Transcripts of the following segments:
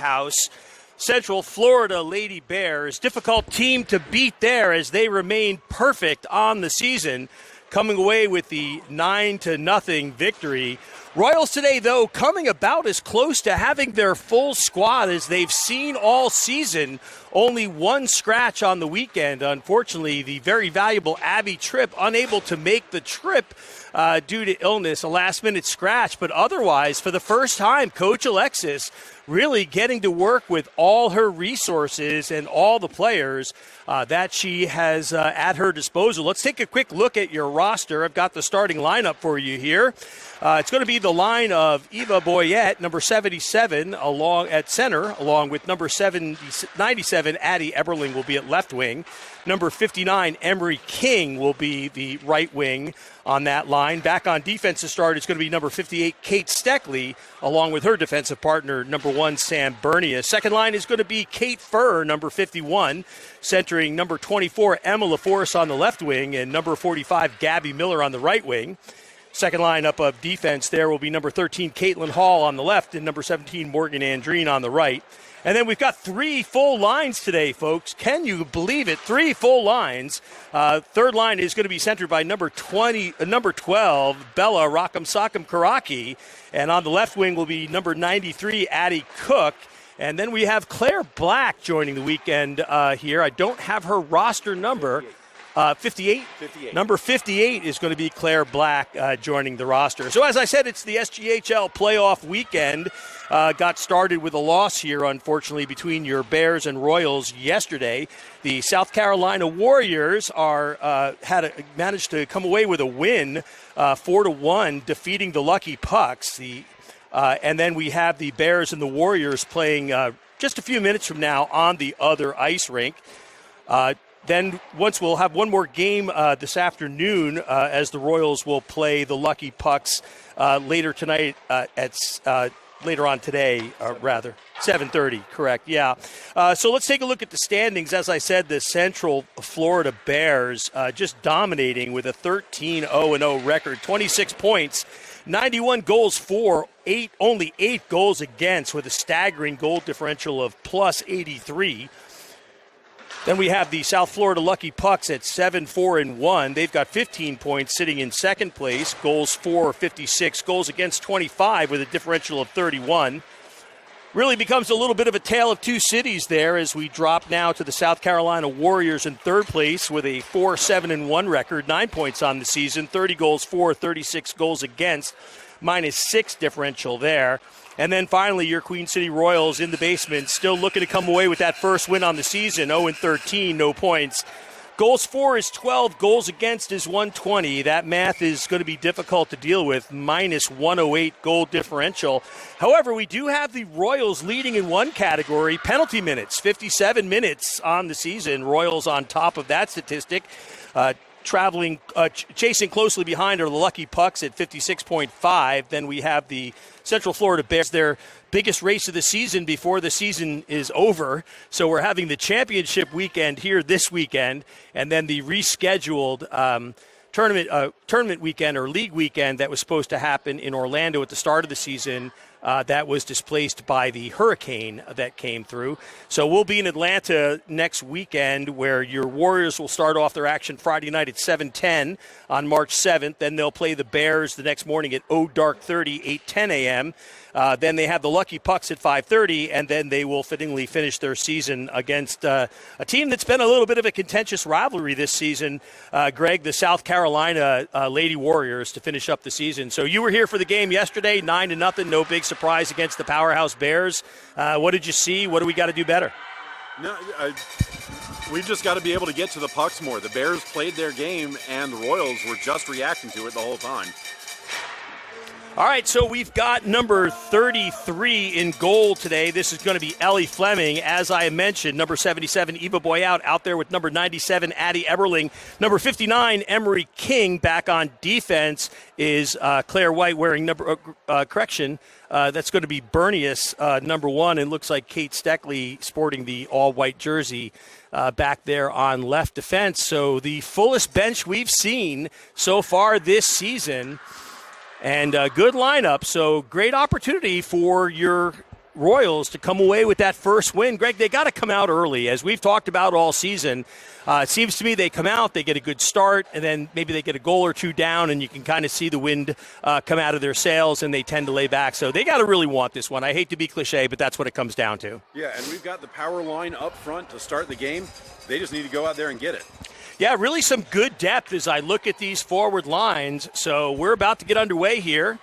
powerhouse Central Florida Lady Bears. Difficult team to beat there as they remain perfect on the season, coming away with the 9-0 victory. Royals today, though, coming about as close to having their full squad as they've seen all season. Only one scratch on the weekend. Unfortunately, the very valuable Abby Tripp unable to make the trip due to illness, a last-minute scratch. But otherwise, for the first time, Coach Alexis really getting to work with all her resources and all the players that she has at her disposal. Let's take a quick look at your roster. I've got the starting lineup for you here. It's going to be the line of Eva Boyette, number 77, along at center, along with number 97, Addie Eberling will be at left wing. Number 59, Emery King will be the right wing on that line. Back on defense to start, it's going to be number 58, Kate Steckley, along with her defensive partner, number 1, Sam Bernia. Second line is going to be Kate Furr, number 51, centering number 24, Emma LaForce on the left wing, and number 45, Gabby Miller on the right wing. Second lineup of defense there will be number 13, Caitlin Hall on the left, and number 17, Morgan Andreen on the right. And then we've got 3 full lines today, folks. Can you believe it? 3 full lines. Third line is going to be centered by number 12, Bella Rock'em Karaki. And on the left wing will be number 93, Addie Cook. And then we have Claire Black joining the weekend here. I don't have her roster number. 58? Number 58 is going to be Claire Black joining the roster. So as I said, it's the SGHL playoff weekend. Got started with a loss here, unfortunately, between your Bears and Royals yesterday. The South Carolina Warriors managed to come away with a win, 4-1, defeating the Lucky Pucks. And then we have the Bears and the Warriors playing just a few minutes from now on the other ice rink. Then once we'll have one more game this afternoon as the Royals will play the Lucky Pucks later tonight later on today, 7:30, correct, yeah. So let's take a look at the standings. As I said, the Central Florida Bears just dominating with a 13-0-0 record, 26 points, 91 goals for, only 8 goals against, with a staggering goal differential of plus 83. Then we have the South Florida Lucky Pucks at 7-4-1. They've got 15 points, sitting in second place. Goals for 56, goals against 25 with a differential of 31. Really becomes a little bit of a tale of two cities there as we drop now to the South Carolina Warriors in third place with a 4-7-1 record, 9 points on the season, 30 goals for, 36 goals against, -6 differential there. And then finally, your Queen City Royals in the basement, still looking to come away with that first win on the season, 0-13, no points. Goals for is 12, goals against is 120. That math is going to be difficult to deal with, -108 goal differential. However, we do have the Royals leading in one category, penalty minutes, 57 minutes on the season. Royals on top of that statistic. Chasing closely behind are the Lucky Pucks at 56.5. Then we have the Central Florida Bears, their biggest race of the season before the season is over. So we're having the championship weekend here this weekend, and then the rescheduled tournament weekend or league weekend that was supposed to happen in Orlando at the start of the season. That was displaced by the hurricane that came through. So we'll be in Atlanta next weekend, where your Warriors will start off their action Friday night at 7:10 on March 7th. Then they'll play the Bears the next morning at 0:30, 8:10 a.m. Then they have the Lucky Pucks at 5:30, and then they will fittingly finish their season against a team that's been a little bit of a contentious rivalry this season, Greg, the South Carolina Lady Warriors, to finish up the season. So you were here for the game yesterday, 9-0, no big surprise against the powerhouse Bears. What did you see? What do we got to do better? No, we've just got to be able to get to the pucks more. The Bears played their game, and the Royals were just reacting to it the whole time. All right, so we've got number 33 in goal today. This is going to be Ellie Fleming. As I mentioned, number 77, Eva Boyout, out there with number 97, Addie Eberling. Number 59, Emery King. Back on defense is Claire White wearing that's going to be Bernius, number 1, and looks like Kate Steckley sporting the all-white jersey back there on left defense. So the fullest bench we've seen so far this season. And a good lineup, so great opportunity for your Royals to come away with that first win. Greg, they got to come out early. As we've talked about all season, it seems to me they come out, they get a good start, and then maybe they get a goal or two down, and you can kind of see the wind come out of their sails, and they tend to lay back. So they got to really want this one. I hate to be cliche, but that's what it comes down to. Yeah, and we've got the power line up front to start the game. They just need to go out there and get it. Yeah, really some good depth as I look at these forward lines. So we're about to get underway here.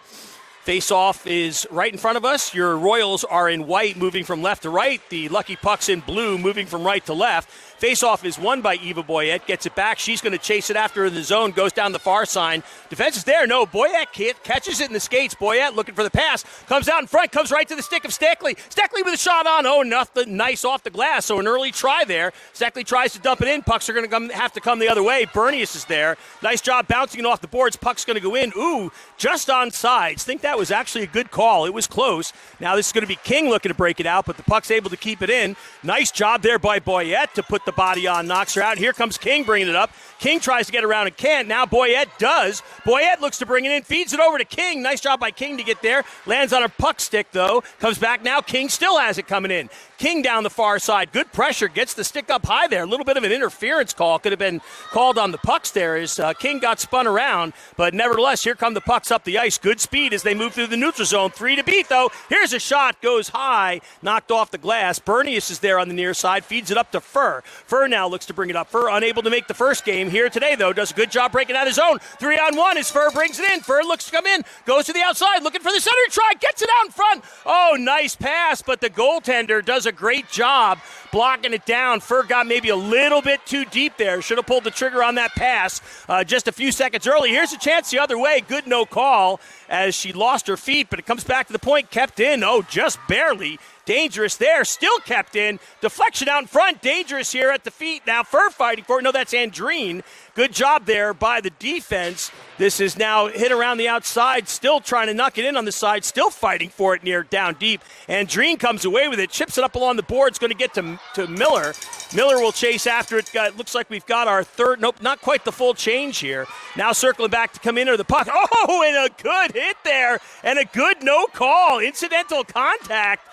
Face-off is right in front of us. Your Royals are in white, moving from left to right. The Lucky Pucks in blue, moving from right to left. Face-off is won by Eva Boyette. Gets it back. She's going to chase it after in the zone. Goes down the far side. Defense is there. No, Boyette catches it in the skates. Boyette looking for the pass. Comes out in front. Comes right to the stick of Steckley. Steckley with a shot on. Oh, nothing nice off the glass. So an early try there. Steckley tries to dump it in. Pucks are going to have to come the other way. Bernius is there. Nice job bouncing it off the boards. Puck's going to go in. Ooh, just on sides. Think that was actually a good call. It was close. Now this is going to be King looking to break it out, but the puck's able to keep it in. Nice job there by Boyette to put the body on, knocks her out. Here comes King bringing it up. King tries to get around and can't. Now Boyette does. Boyette looks to bring it in, feeds it over to King. Nice job by King to get there. Lands on a puck stick, though. Comes back now. King still has it coming in. King down the far side. Good pressure. Gets the stick up high there. A little bit of an interference call. Could have been called on the pucks there as King got spun around. But nevertheless, here come the pucks up the ice. Good speed as they move through the neutral zone. 3 to beat, though. Here's a shot. Goes high. Knocked off the glass. Bernius is there on the near side. Feeds it up to Fur. Fur now looks to bring it up. Fur unable to make the first game here today, though. Does a good job breaking out his zone. 3-on-1 as Fur brings it in. Fur looks to come in. Goes to the outside. Looking for the center try. Gets it out in front. Oh, nice pass. But the goaltender does a great job blocking it down. Fur got maybe a little bit too deep there. Should have pulled the trigger on that pass just a few seconds early. Here's a chance the other way. Good no call as she lost her feet, but it comes back to the point. Kept in. Oh, just barely. Dangerous there. Still kept in. Deflection out in front. Dangerous here at the feet. Now Fur fighting for it. No, that's Andreen. Good job there by the defense. This is now hit around the outside. Still trying to knock it in on the side. Still fighting for it near down deep. Andreen comes away with it. Chips it up along the board. It's going to get to Miller. Miller will chase after it. Looks like we've got our third. Nope, not quite the full change here. Now circling back to come in or the puck. Oh, and a good hit there. And a good no call. Incidental contact.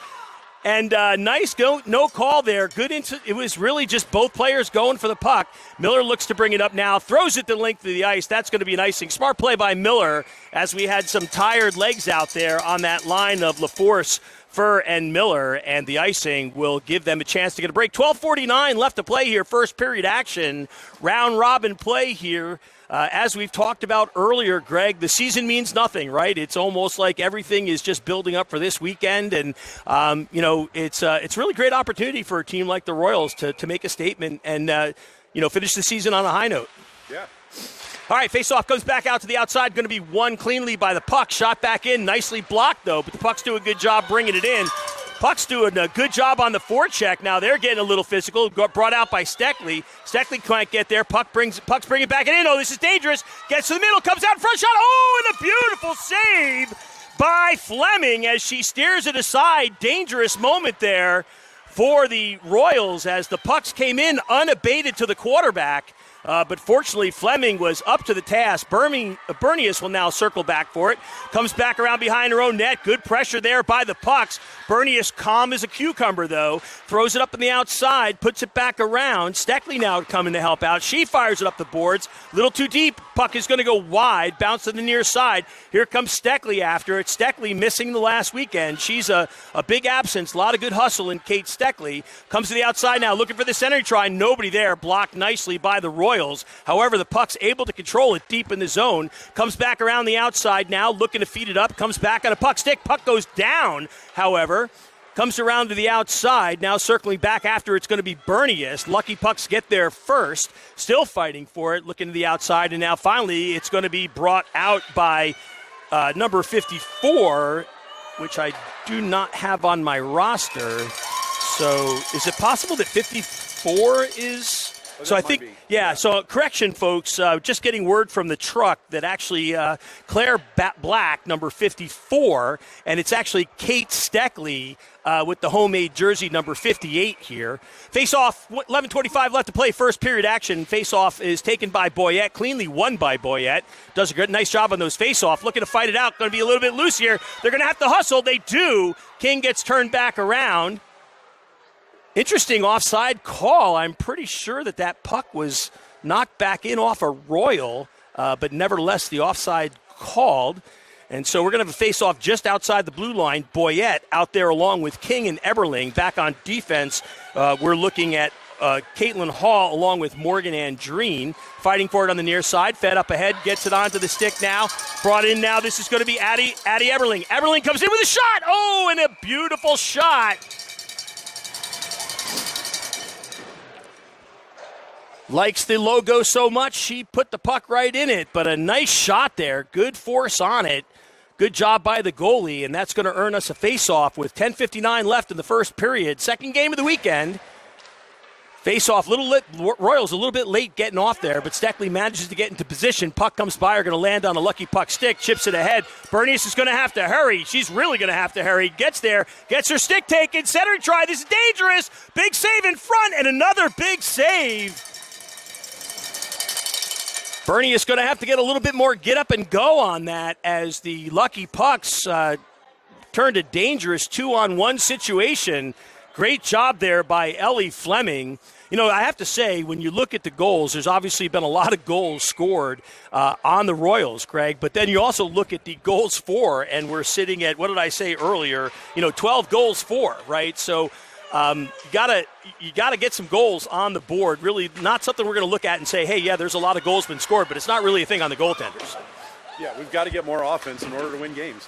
And nice no call there. Good. It was really just both players going for the puck. Miller looks to bring it up now. Throws it the length of the ice. That's going to be an icing. Smart play by Miller as we had some tired legs out there on that line of LaForce, Fur, and Miller. And the icing will give them a chance to get a break. 12:49 left to play here. First period action. Round robin play here. As we've talked about earlier, Greg, the season means nothing, right? It's almost like everything is just building up for this weekend, and it's a really great opportunity for a team like the Royals to make a statement and finish the season on a high note. Yeah. All right, face-off comes back out to the outside, going to be won cleanly by the puck. Shot back in, nicely blocked though, but the puck's doing a good job bringing it in. Puck's doing a good job on the forecheck. Now they're getting a little physical. Brought out by Steckley. Steckley can't get there. Puck's bringing it back in. Oh, this is dangerous. Gets to the middle. Comes out in front. Shot. Oh, and a beautiful save by Fleming as she steers it aside. Dangerous moment there for the Royals as the pucks came in unabated to the quarterback. But fortunately, Fleming was up to the task. Bernius will now circle back for it. Comes back around behind her own net. Good pressure there by the pucks. Bernius calm as a cucumber, though. Throws it up in the outside. Puts it back around. Steckley now coming to help out. She fires it up the boards. A little too deep. Puck is going to go wide. Bounce to the near side. Here comes Steckley after it. Steckley missing the last weekend. She's a big absence. A lot of good hustle in Kate Steckley. Comes to the outside now. Looking for the center try. Nobody there. Blocked nicely by the Royals. However, the puck's able to control it deep in the zone. Comes back around the outside now, looking to feed it up. Comes back on a puck stick. Puck goes down, however. Comes around to the outside. Now circling back after it's going to be Bernius. Lucky Pucks get there first. Still fighting for it. Looking to the outside. And now finally it's going to be brought out by number 54, which I do not have on my roster. So is it possible that 54 is So I think, so correction, folks, just getting word from the truck that actually Claire Black, number 54, and it's actually Kate Steckley with the homemade jersey, number 58 here. Face-off, 11:25 left to play, first period action. Face-off is taken by Boyette, cleanly won by Boyette. Does a good, nice job on those face-off. Looking to fight it out, going to be a little bit loose here. They're going to have to hustle. They do. King gets turned back around. Interesting offside call. I'm pretty sure that puck was knocked back in off a Royal, but nevertheless the offside called. And so we're going to have a face-off just outside the blue line. Boyette out there along with King and Eberling. Back on defense, we're looking at Caitlin Hall along with Morgan Andreen fighting for it on the near side. Fed up ahead, gets it onto the stick now. Brought in now, this is going to be Addie Eberling. Eberling comes in with a shot. Oh, and a beautiful shot. Likes the logo so much, she put the puck right in it. But a nice shot there. Good force on it. Good job by the goalie, and that's going to earn us a face-off with 10:59 left in the first period. Second game of the weekend. Face-off, Royals a little bit late getting off there, but Steckley manages to get into position. Puck comes by, are going to land on a lucky puck stick, chips it ahead. Bernius is going to have to hurry. She's really going to have to hurry. Gets there, gets her stick taken, center try. This is dangerous. Big save in front, and another big save. Bernie is going to have to get a little bit more get up and go on that as the Lucky Pucks turned a dangerous 2-on-1 situation. Great job there by Ellie Fleming. You know, I have to say, when you look at the goals, there's obviously been a lot of goals scored on the Royals, Greg, but then you also look at the goals for, and we're sitting at, what did I say earlier, 12 goals for, right? So you gotta get some goals on the board. Really not something we're going to look at and say, hey, yeah, there's a lot of goals been scored, but it's not really a thing on the goaltenders. Yeah, we've got to get more offense in order to win games.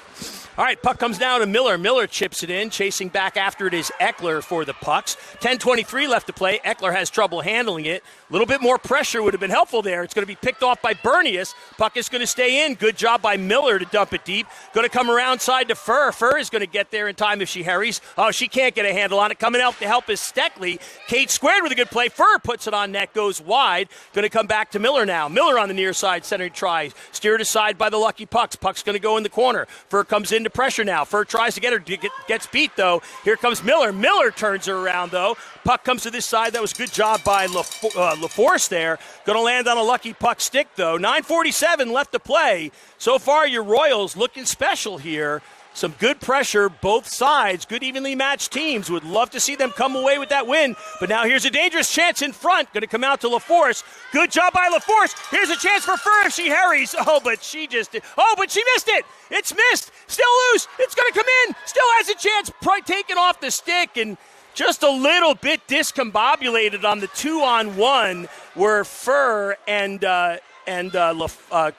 All right, puck comes down to Miller. Miller chips it in. Chasing back after it is Eckler for the Pucks. 10:23 left to play. Eckler has trouble handling it. A little bit more pressure would have been helpful there. It's going to be picked off by Bernius. Puck is going to stay in. Good job by Miller to dump it deep. Going to come around side to Furr. Furr is going to get there in time if she hurries. Oh, she can't get a handle on it. Coming out to help is Steckley. Kate squared with a good play. Furr puts it on net, goes wide. Going to come back to Miller now. Miller on the near side, centering try. Steered aside by the Lucky Pucks. Puck's going to go in the corner. Furr comes into pressure now. Furr tries to get her, gets beat though. Here comes Miller. Miller turns her around though. Puck comes to this side. That was a good job by LaForce there. Going to land on a lucky puck stick though. 9:47 left to play. So far your Royals looking special here. Some good pressure, both sides, good evenly matched teams. Would love to see them come away with that win. But now here's a dangerous chance in front. Going to come out to LaForce. Good job by LaForce. Here's a chance for Furr if she hurries. But she missed it. It's missed. Still loose. It's going to come in. Still has a chance. Taken off the stick and just a little bit discombobulated on the 2-on-1 where Furr and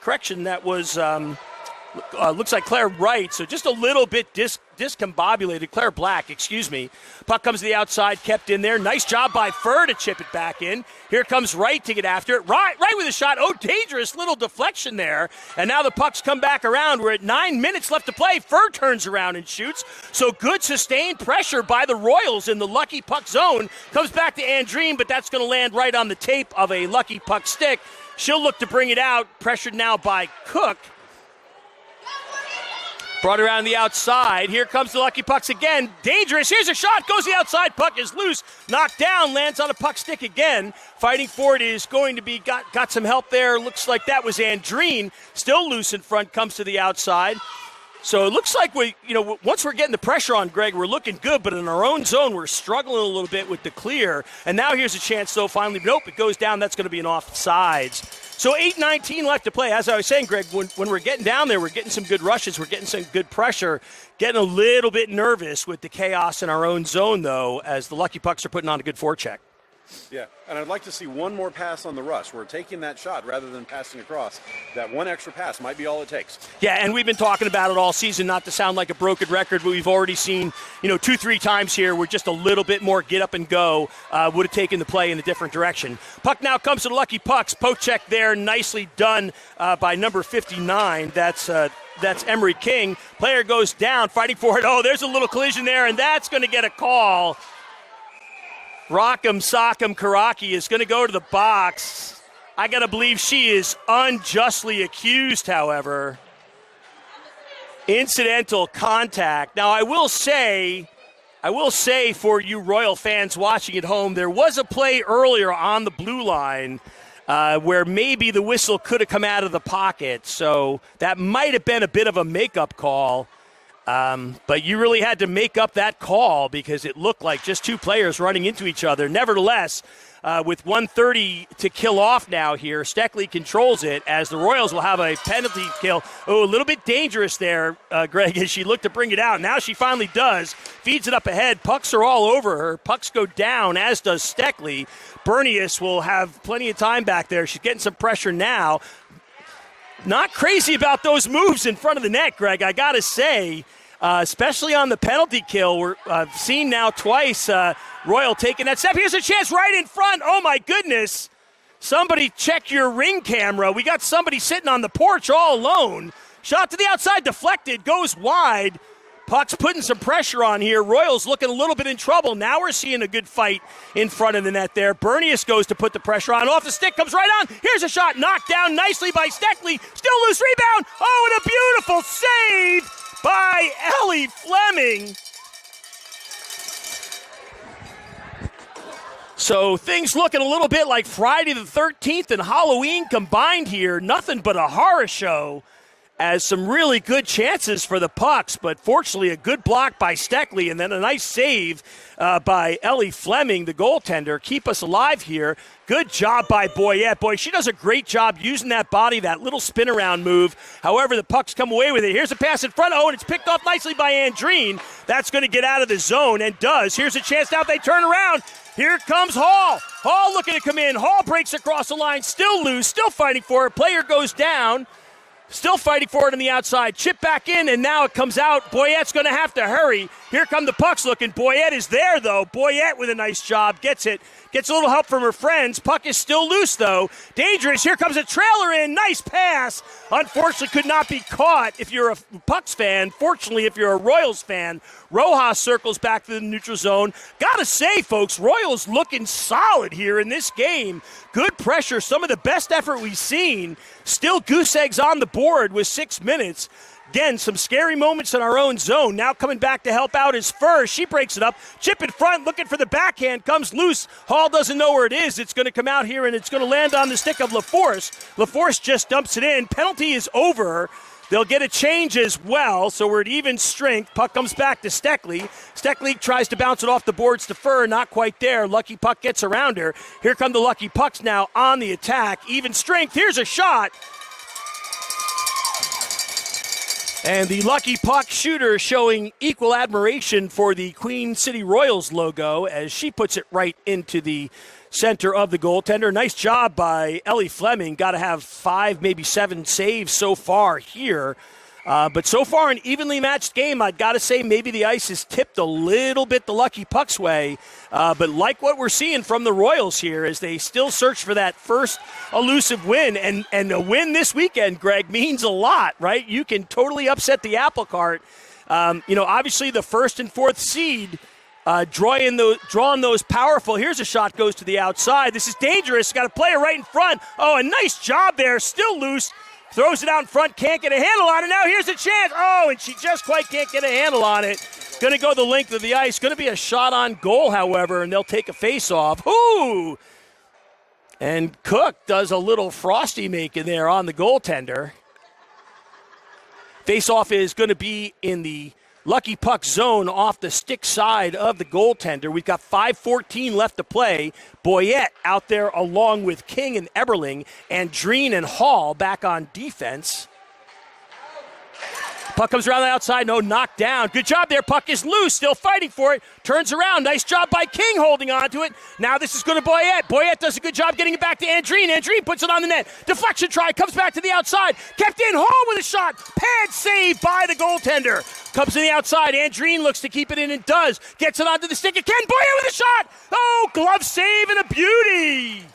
correction, that was looks like Claire Wright, so just a little bit discombobulated. Claire Black, excuse me. Puck comes to the outside, kept in there. Nice job by Furr to chip it back in. Here comes Wright to get after it. Right with a shot. Oh, dangerous little deflection there. And now the pucks come back around. We're at 9 minutes left to play. Furr turns around and shoots. So good sustained pressure by the Royals in the lucky puck zone. Comes back to Andreen, but that's going to land right on the tape of a lucky puck stick. She'll look to bring it out. Pressured now by Cook. Brought around the outside. Here comes the Lucky Pucks again. Dangerous. Here's a shot. Goes the outside. Puck is loose. Knocked down. Lands on a puck stick again. Fighting for it is going to be got some help there. Looks like that was Andreen. Still loose in front. Comes to the outside. So it looks like once we're getting the pressure on, Greg, we're looking good, but in our own zone, we're struggling a little bit with the clear. And now here's a chance, though, finally. Nope, it goes down. That's going to be an offsides. So 8:19 left to play. As I was saying, Greg, when we're getting down there, we're getting some good rushes. We're getting some good pressure. Getting a little bit nervous with the chaos in our own zone, though, as the Lucky Pucks are putting on a good forecheck. Yeah, and I'd like to see one more pass on the rush. We're taking that shot rather than passing across. That one extra pass might be all it takes. Yeah, and we've been talking about it all season, not to sound like a broken record, but we've already seen, 2-3 times here where just a little bit more get up and go would have taken the play in a different direction. Puck now comes to the Lucky Pucks. Poke check there, nicely done by number 59. That's Emery King. Player goes down, fighting for it. Oh, there's a little collision there, and that's going to get a call. Rock'em Sock'em Karaki is going to go to the box. I got to believe she is unjustly accused, however. Incidental contact. Now, I will say for you Royal fans watching at home, there was a play earlier on the blue line where maybe the whistle could have come out of the pocket. So that might have been a bit of a makeup call. But you really had to make up that call because it looked like just two players running into each other. Nevertheless, with 1:30 to kill off now here, Steckley controls it as the Royals will have a penalty kill. Oh, a little bit dangerous there, Greg, as she looked to bring it out. Now she finally does. Feeds it up ahead. Pucks are all over her. Pucks go down, as does Steckley. Bernius will have plenty of time back there. She's getting some pressure now. Not crazy about those moves in front of the net, Greg, I got to say, especially on the penalty kill. We're seen now twice Royal taking that step. Here's a chance right in front. Oh, my goodness. Somebody check your ring camera. We got somebody sitting on the porch all alone. Shot to the outside, deflected, goes wide. Puck's putting some pressure on here. Royals looking a little bit in trouble. Now we're seeing a good fight in front of the net there. Bernius goes to put the pressure on. Off the stick, comes right on. Here's a shot knocked down nicely by Steckley. Still loose, rebound. Oh, and a beautiful save by Ellie Fleming. So things looking a little bit like Friday the 13th and Halloween combined here. Nothing but a horror show. As some really good chances for the Pucks, but fortunately a good block by Steckley and then a nice save by Ellie Fleming, the goaltender. Keep us alive here. Good job by Boyette. Boy, she does a great job using that body, that little spin around move. However, the Pucks come away with it. Here's a pass in front. Oh, and it's picked off nicely by Andreen. That's going to get out of the zone and does. Here's a chance now. They turn around. Here comes Hall. Hall looking to come in. Hall breaks across the line. Still loose. Still fighting for it. Player goes down. Still fighting for it on the outside. Chip back in, and now it comes out. Boyette's going to have to hurry. Here come the Pucks looking. Boyette is there, though. Boyette with a nice job. Gets it. Gets a little help from her friends. Puck is still loose, though. Dangerous. Here comes a trailer in. Nice pass. Unfortunately, could not be caught if you're a Pucks fan. Fortunately, if you're a Royals fan, Rojas circles back to the neutral zone. Gotta say, folks, Royals looking solid here in this game. Good pressure. Some of the best effort we've seen. Still goose eggs on the board with 6 minutes. Again, some scary moments in our own zone. Now coming back to help out is Furr. She breaks it up. Chip in front, looking for the backhand. Comes loose. Hall doesn't know where it is. It's going to come out here, and it's going to land on the stick of LaForce. LaForce just dumps it in. Penalty is over. They'll get a change as well, so we're at even strength. Puck comes back to Steckley. Steckley tries to bounce it off the boards to Furr. Not quite there. Lucky Puck gets around her. Here come the Lucky Pucks now on the attack. Even strength. Here's a shot. And the Lucky Puck shooter showing equal admiration for the Queen City Royals logo as she puts it right into the center of the goaltender. Nice job by Ellie Fleming. Got to have 5, maybe 7 saves so far here. But so far an evenly matched game. I'd got to say maybe the ice is tipped a little bit the Lucky Pucks way. But like what we're seeing from the Royals here as they still search for that first elusive win. And a win this weekend, Greg, means a lot, right? You can totally upset the apple cart. Obviously the first and fourth seed drawing those powerful. Here's a shot, goes to the outside. This is dangerous. Got a player right in front. Oh, a nice job there. Still loose. Throws it out in front, can't get a handle on it. Now here's a chance. Oh, and she just quite can't get a handle on it. Going to go the length of the ice. Going to be a shot on goal, however, and they'll take a face-off. Ooh! And Cook does a little frosty making there on the goaltender. Face-off is going to be in the Lucky Puck zone off the stick side of the goaltender. We've got 5:14 left to play. Boyette out there along with King and Eberling, and Dreen and Hall back on defense. Puck comes around the outside, no, knocked down. Good job there, puck is loose, still fighting for it. Turns around, nice job by King holding on to it. Now this is going to Boyette. Boyette does a good job getting it back to Andreen. Andreen puts it on the net. Deflection try, comes back to the outside. Kept in, Hall with a shot. Pad save by the goaltender. Comes to the outside, Andreen looks to keep it in and does. Gets it onto the stick again, Boyette with a shot. Oh, glove save and a beauty.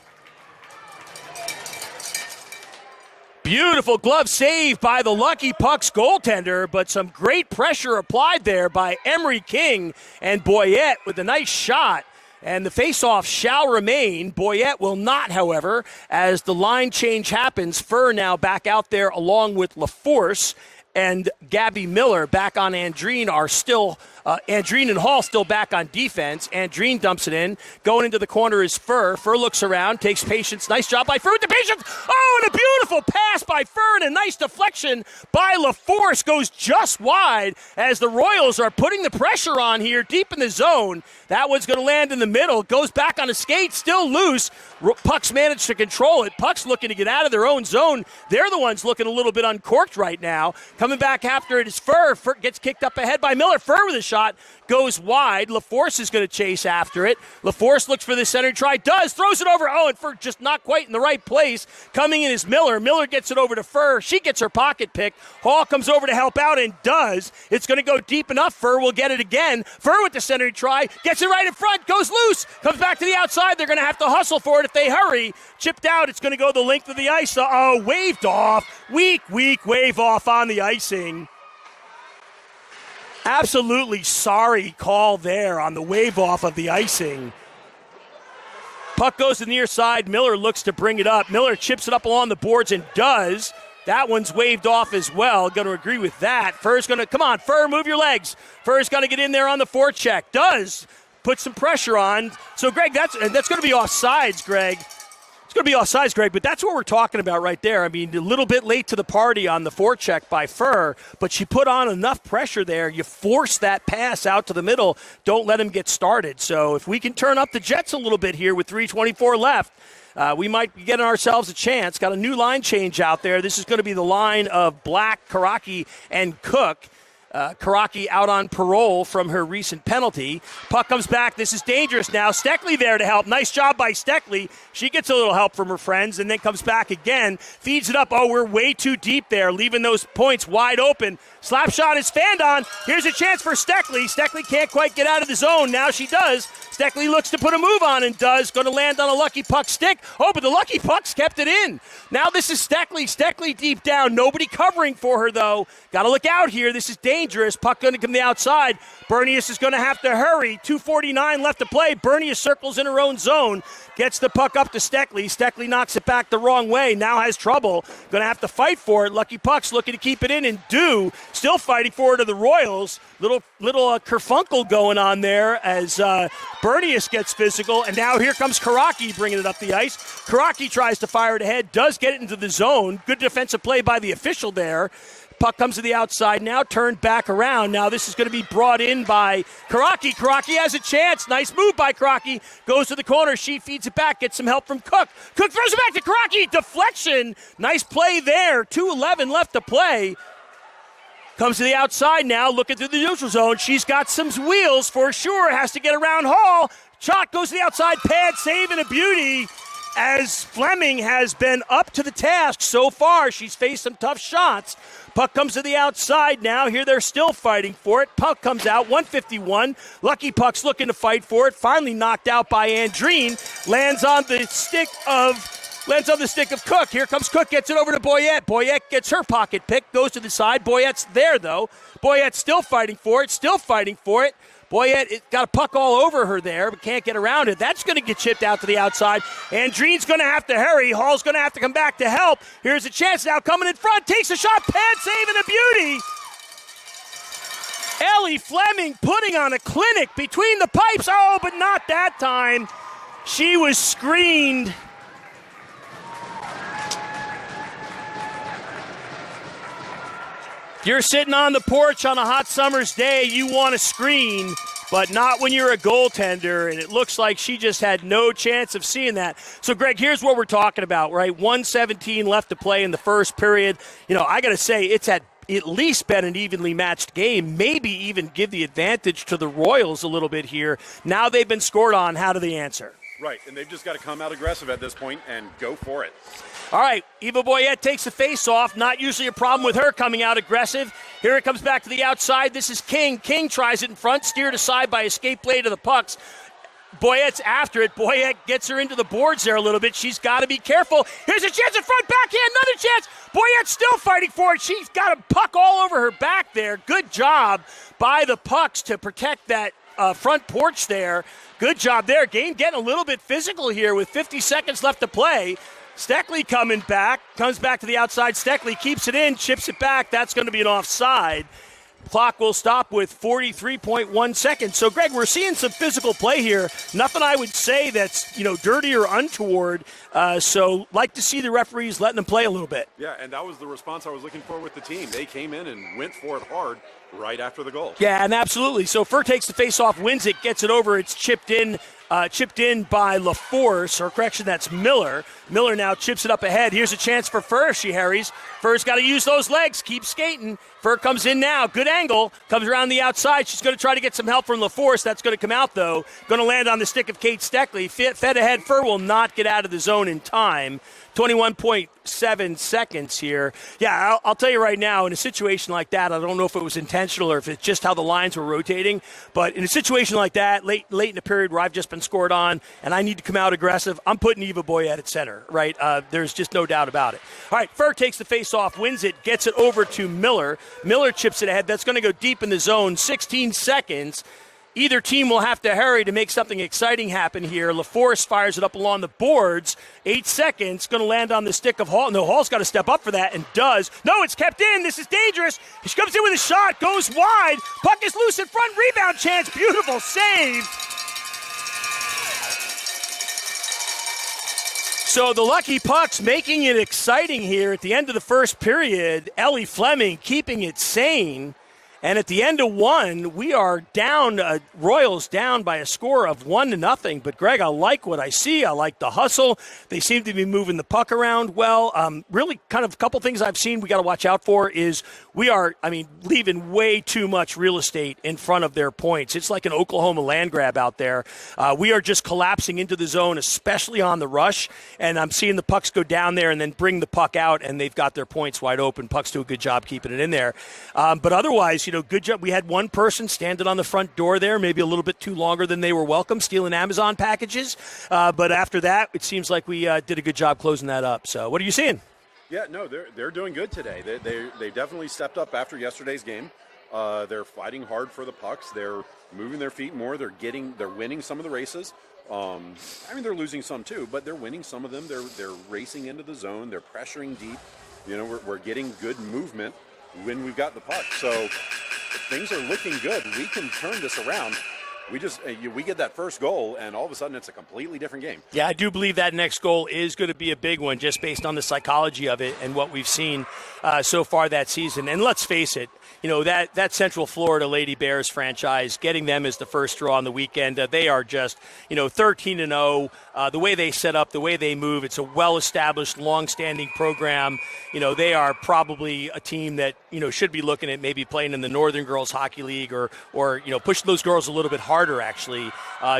Beautiful glove save by the Lucky Pucks goaltender, but some great pressure applied there by Emery King, and Boyette with a nice shot And the face-off shall remain. Boyette will not, however, as the line change happens. Furr now back out there along with LaForce. And Gabby Miller back on Andreen are still, Andreen and Hall still back on defense. Andreen dumps it in. Going into the corner is Furr. Furr looks around, takes Patience. Nice job by Furr with the Patience. Oh, and a beautiful pass by Furr and a nice deflection by LaForce goes just wide as the Royals are putting the pressure on here deep in the zone. That one's going to land in the middle. Goes back on a skate, still loose. Pucks managed to control it. Pucks looking to get out of their own zone. They're the ones looking a little bit uncorked right now. Coming back after it is Furr. Furr gets kicked up ahead by Miller. Furr with a shot. Goes wide. LaForce is going to chase after it. LaForce looks for the center try. Does. Throws it over. Oh, and Furr just not quite in the right place. Coming in is Miller. Miller gets it over to Furr. She gets her pocket picked. Hall comes over to help out and does. It's going to go deep enough. Furr will get it again. Furr with the center try. Gets it right in front. Goes loose. Comes back to the outside. They're going to have to hustle for it if they hurry. Chipped out. It's going to go the length of the ice. Oh, waved off. Weak wave off on the icing. Absolutely sorry call there on the wave off of the icing. Puck goes to the near side. Miller looks to bring it up. Miller chips it up along the boards and does. That one's waved off as well. Going to agree with that. Furr's going to, come on, Furr, move your legs. Furr's going to get in there on the forecheck. Does. Put some pressure on. So, Greg, that's going to be offsides, Greg. It's going to be offsides, Greg, but that's what we're talking about right there. I mean, a little bit late to the party on the forecheck by Furr, but she put on enough pressure there. You force that pass out to the middle. Don't let him get started. So if we can turn up the Jets a little bit here with 3:24 left, we might be getting ourselves a chance. Got a new line change out there. This is going to be the line of Black, Karaki, and Cook. Karaki out on parole from her recent penalty. Puck comes back. This is dangerous now. Steckley there to help. Nice job by Steckley. She gets a little help from her friends and then comes back again. Feeds it up. Oh, we're way too deep there, leaving those points wide open. Slap shot is fanned on. Here's a chance for Steckley. Steckley can't quite get out of the zone. Now she does. Steckley looks to put a move on and does. Going to land on a lucky puck stick. Oh, but the lucky puck's kept it in. Now this is Steckley. Steckley deep down. Nobody covering for her, though. Got to look out here. This is dangerous. Puck going to come to the outside. Bernius is going to have to hurry. 2:49 left to play. Bernius circles in her own zone. Gets the puck up to Steckley. Steckley knocks it back the wrong way. Now has trouble. Going to have to fight for it. Lucky Puck's looking to keep it in and do. Still fighting for it to the Royals. Little kerfunkel going on there as Bernius gets physical. And now here comes Karaki bringing it up the ice. Karaki tries to fire it ahead. Does get it into the zone. Good defensive play by the official there. Puck comes to the outside now, turned back around. Now this is going to be brought in by Karaki. Karaki has a chance. Nice move by Karaki. Goes to the corner. She feeds it back. Gets some help from Cook. Cook throws it back to Karaki. Deflection. Nice play there. 2:11 left to play. Comes to the outside now, looking through the neutral zone. She's got some wheels for sure. Has to get around Hall. Shot goes to the outside. Pad save and a beauty. As Fleming has been up to the task so far. She's faced some tough shots. Puck comes to the outside now. Here they're still fighting for it. Puck comes out, 151. Lucky Puck's looking to fight for it. Finally knocked out by Andreen. Lands on the stick of Cook. Here comes Cook, gets it over to Boyette. Boyette gets her pocket pick, goes to the side. Boyette's there, though. Boyette's still fighting for it. Boyette got a puck all over her there, but can't get around it. That's going to get chipped out to the outside. Andreen's going to have to hurry. Hall's going to have to come back to help. Here's a chance now coming in front. Takes a shot. Pad save and a beauty. Ellie Fleming putting on a clinic between the pipes. Oh, but not that time. She was screened. You're sitting on the porch on a hot summer's day, you want to screen, but not when you're a goaltender, and it looks like she just had no chance of seeing that. So, Greg, here's what we're talking about, right? 1:17 left to play in the first period. You know, I got to say, it's at least been an evenly matched game, maybe even give the advantage to the Royals a little bit here. Now they've been scored on. How do they answer? Right, and they've just got to come out aggressive at this point and go for it. All right, Eva Boyette takes the face-off. Not usually a problem with her coming out aggressive. Here it comes back to the outside. This is King. King tries it in front, steered aside by escape play to the pucks. Boyette's after it. Boyette gets her into the boards there a little bit. She's got to be careful. Here's a chance in front, backhand, another chance. Boyette's still fighting for it. She's got a puck all over her back there. Good job by the Pucks to protect that front porch there. Good job there. Game getting a little bit physical here with 50 seconds left to play. Steckley coming back, comes back to the outside. Steckley keeps it in, chips it back. That's going to be an offside. Clock will stop with 43.1 seconds. So, Greg, we're seeing some physical play here. Nothing I would say that's, dirty or untoward. So, like to see the referees letting them play a little bit. Yeah, and that was the response I was looking for with the team. They came in and went for it hard right after the goal. Yeah, and absolutely. So, Fur takes the face-off, wins it, gets it over. It's chipped in by LaForce, or correction, that's Miller. Miller now chips it up ahead. Here's a chance for Fur. She harries. Fur's got to use those legs. Keep skating. Fur comes in now. Good angle. Comes around the outside. She's going to try to get some help from LaForce. That's going to come out, though. Going to land on the stick of Kate Steckley. Fed ahead. Fur will not get out of the zone in time. 21.7 seconds here. Yeah, I'll tell you right now, in a situation like that, I don't know if it was intentional or if it's just how the lines were rotating, but in a situation like that, late in the period where I've just been scored on and I need to come out aggressive, I'm putting Eva Boyette at center, right? There's just no doubt about it. All right, Fur takes the face-off, wins it, gets it over to Miller. Miller chips it ahead. That's going to go deep in the zone. 16 seconds. Either team will have to hurry to make something exciting happen here. LaForce fires it up along the boards. 8 seconds, going to land on the stick of Hall. No, Hall's got to step up for that and does. No, it's kept in. This is dangerous. She comes in with a shot, goes wide. Puck is loose in front. Rebound chance. Beautiful save. So the Lucky Pucks making it exciting here at the end of the first period. Ellie Fleming keeping it sane. And at the end of one, we are down, Royals down by a score of 1-0. But, Greg, I like what I see. I like the hustle. They seem to be moving the puck around well. Really kind of a couple things I've seen we got to watch out for is we are, leaving way too much real estate in front of their points. It's like an Oklahoma land grab out there. We are just collapsing into the zone, especially on the rush. And I'm seeing the pucks go down there and then bring the puck out, and they've got their points wide open. Pucks do a good job keeping it in there. But otherwise, good job. We had one person standing on the front door there, maybe a little bit too longer than they were welcome, stealing Amazon packages. But after that, it seems like we did a good job closing that up. So what are you seeing? Yeah, no, they're doing good today. They definitely stepped up after yesterday's game. They're fighting hard for the pucks. They're moving their feet more. They're winning some of the races. They're losing some too, but they're winning some of them. They're racing into the zone. They're pressuring deep. We're getting good movement when we've got the puck. So things are looking good. We can turn this around. We get that first goal, and all of a sudden it's a completely different game. Yeah, I do believe that next goal is going to be a big one just based on the psychology of it and what we've seen so far that season. And let's face it, that Central Florida Lady Bears franchise, getting them as the first draw on the weekend, they are just, 13-0. The way they set up, the way they move, it's a well-established, long-standing program. They are probably a team that, should be looking at maybe playing in the Northern Girls Hockey League or pushing those girls a little bit harder, actually.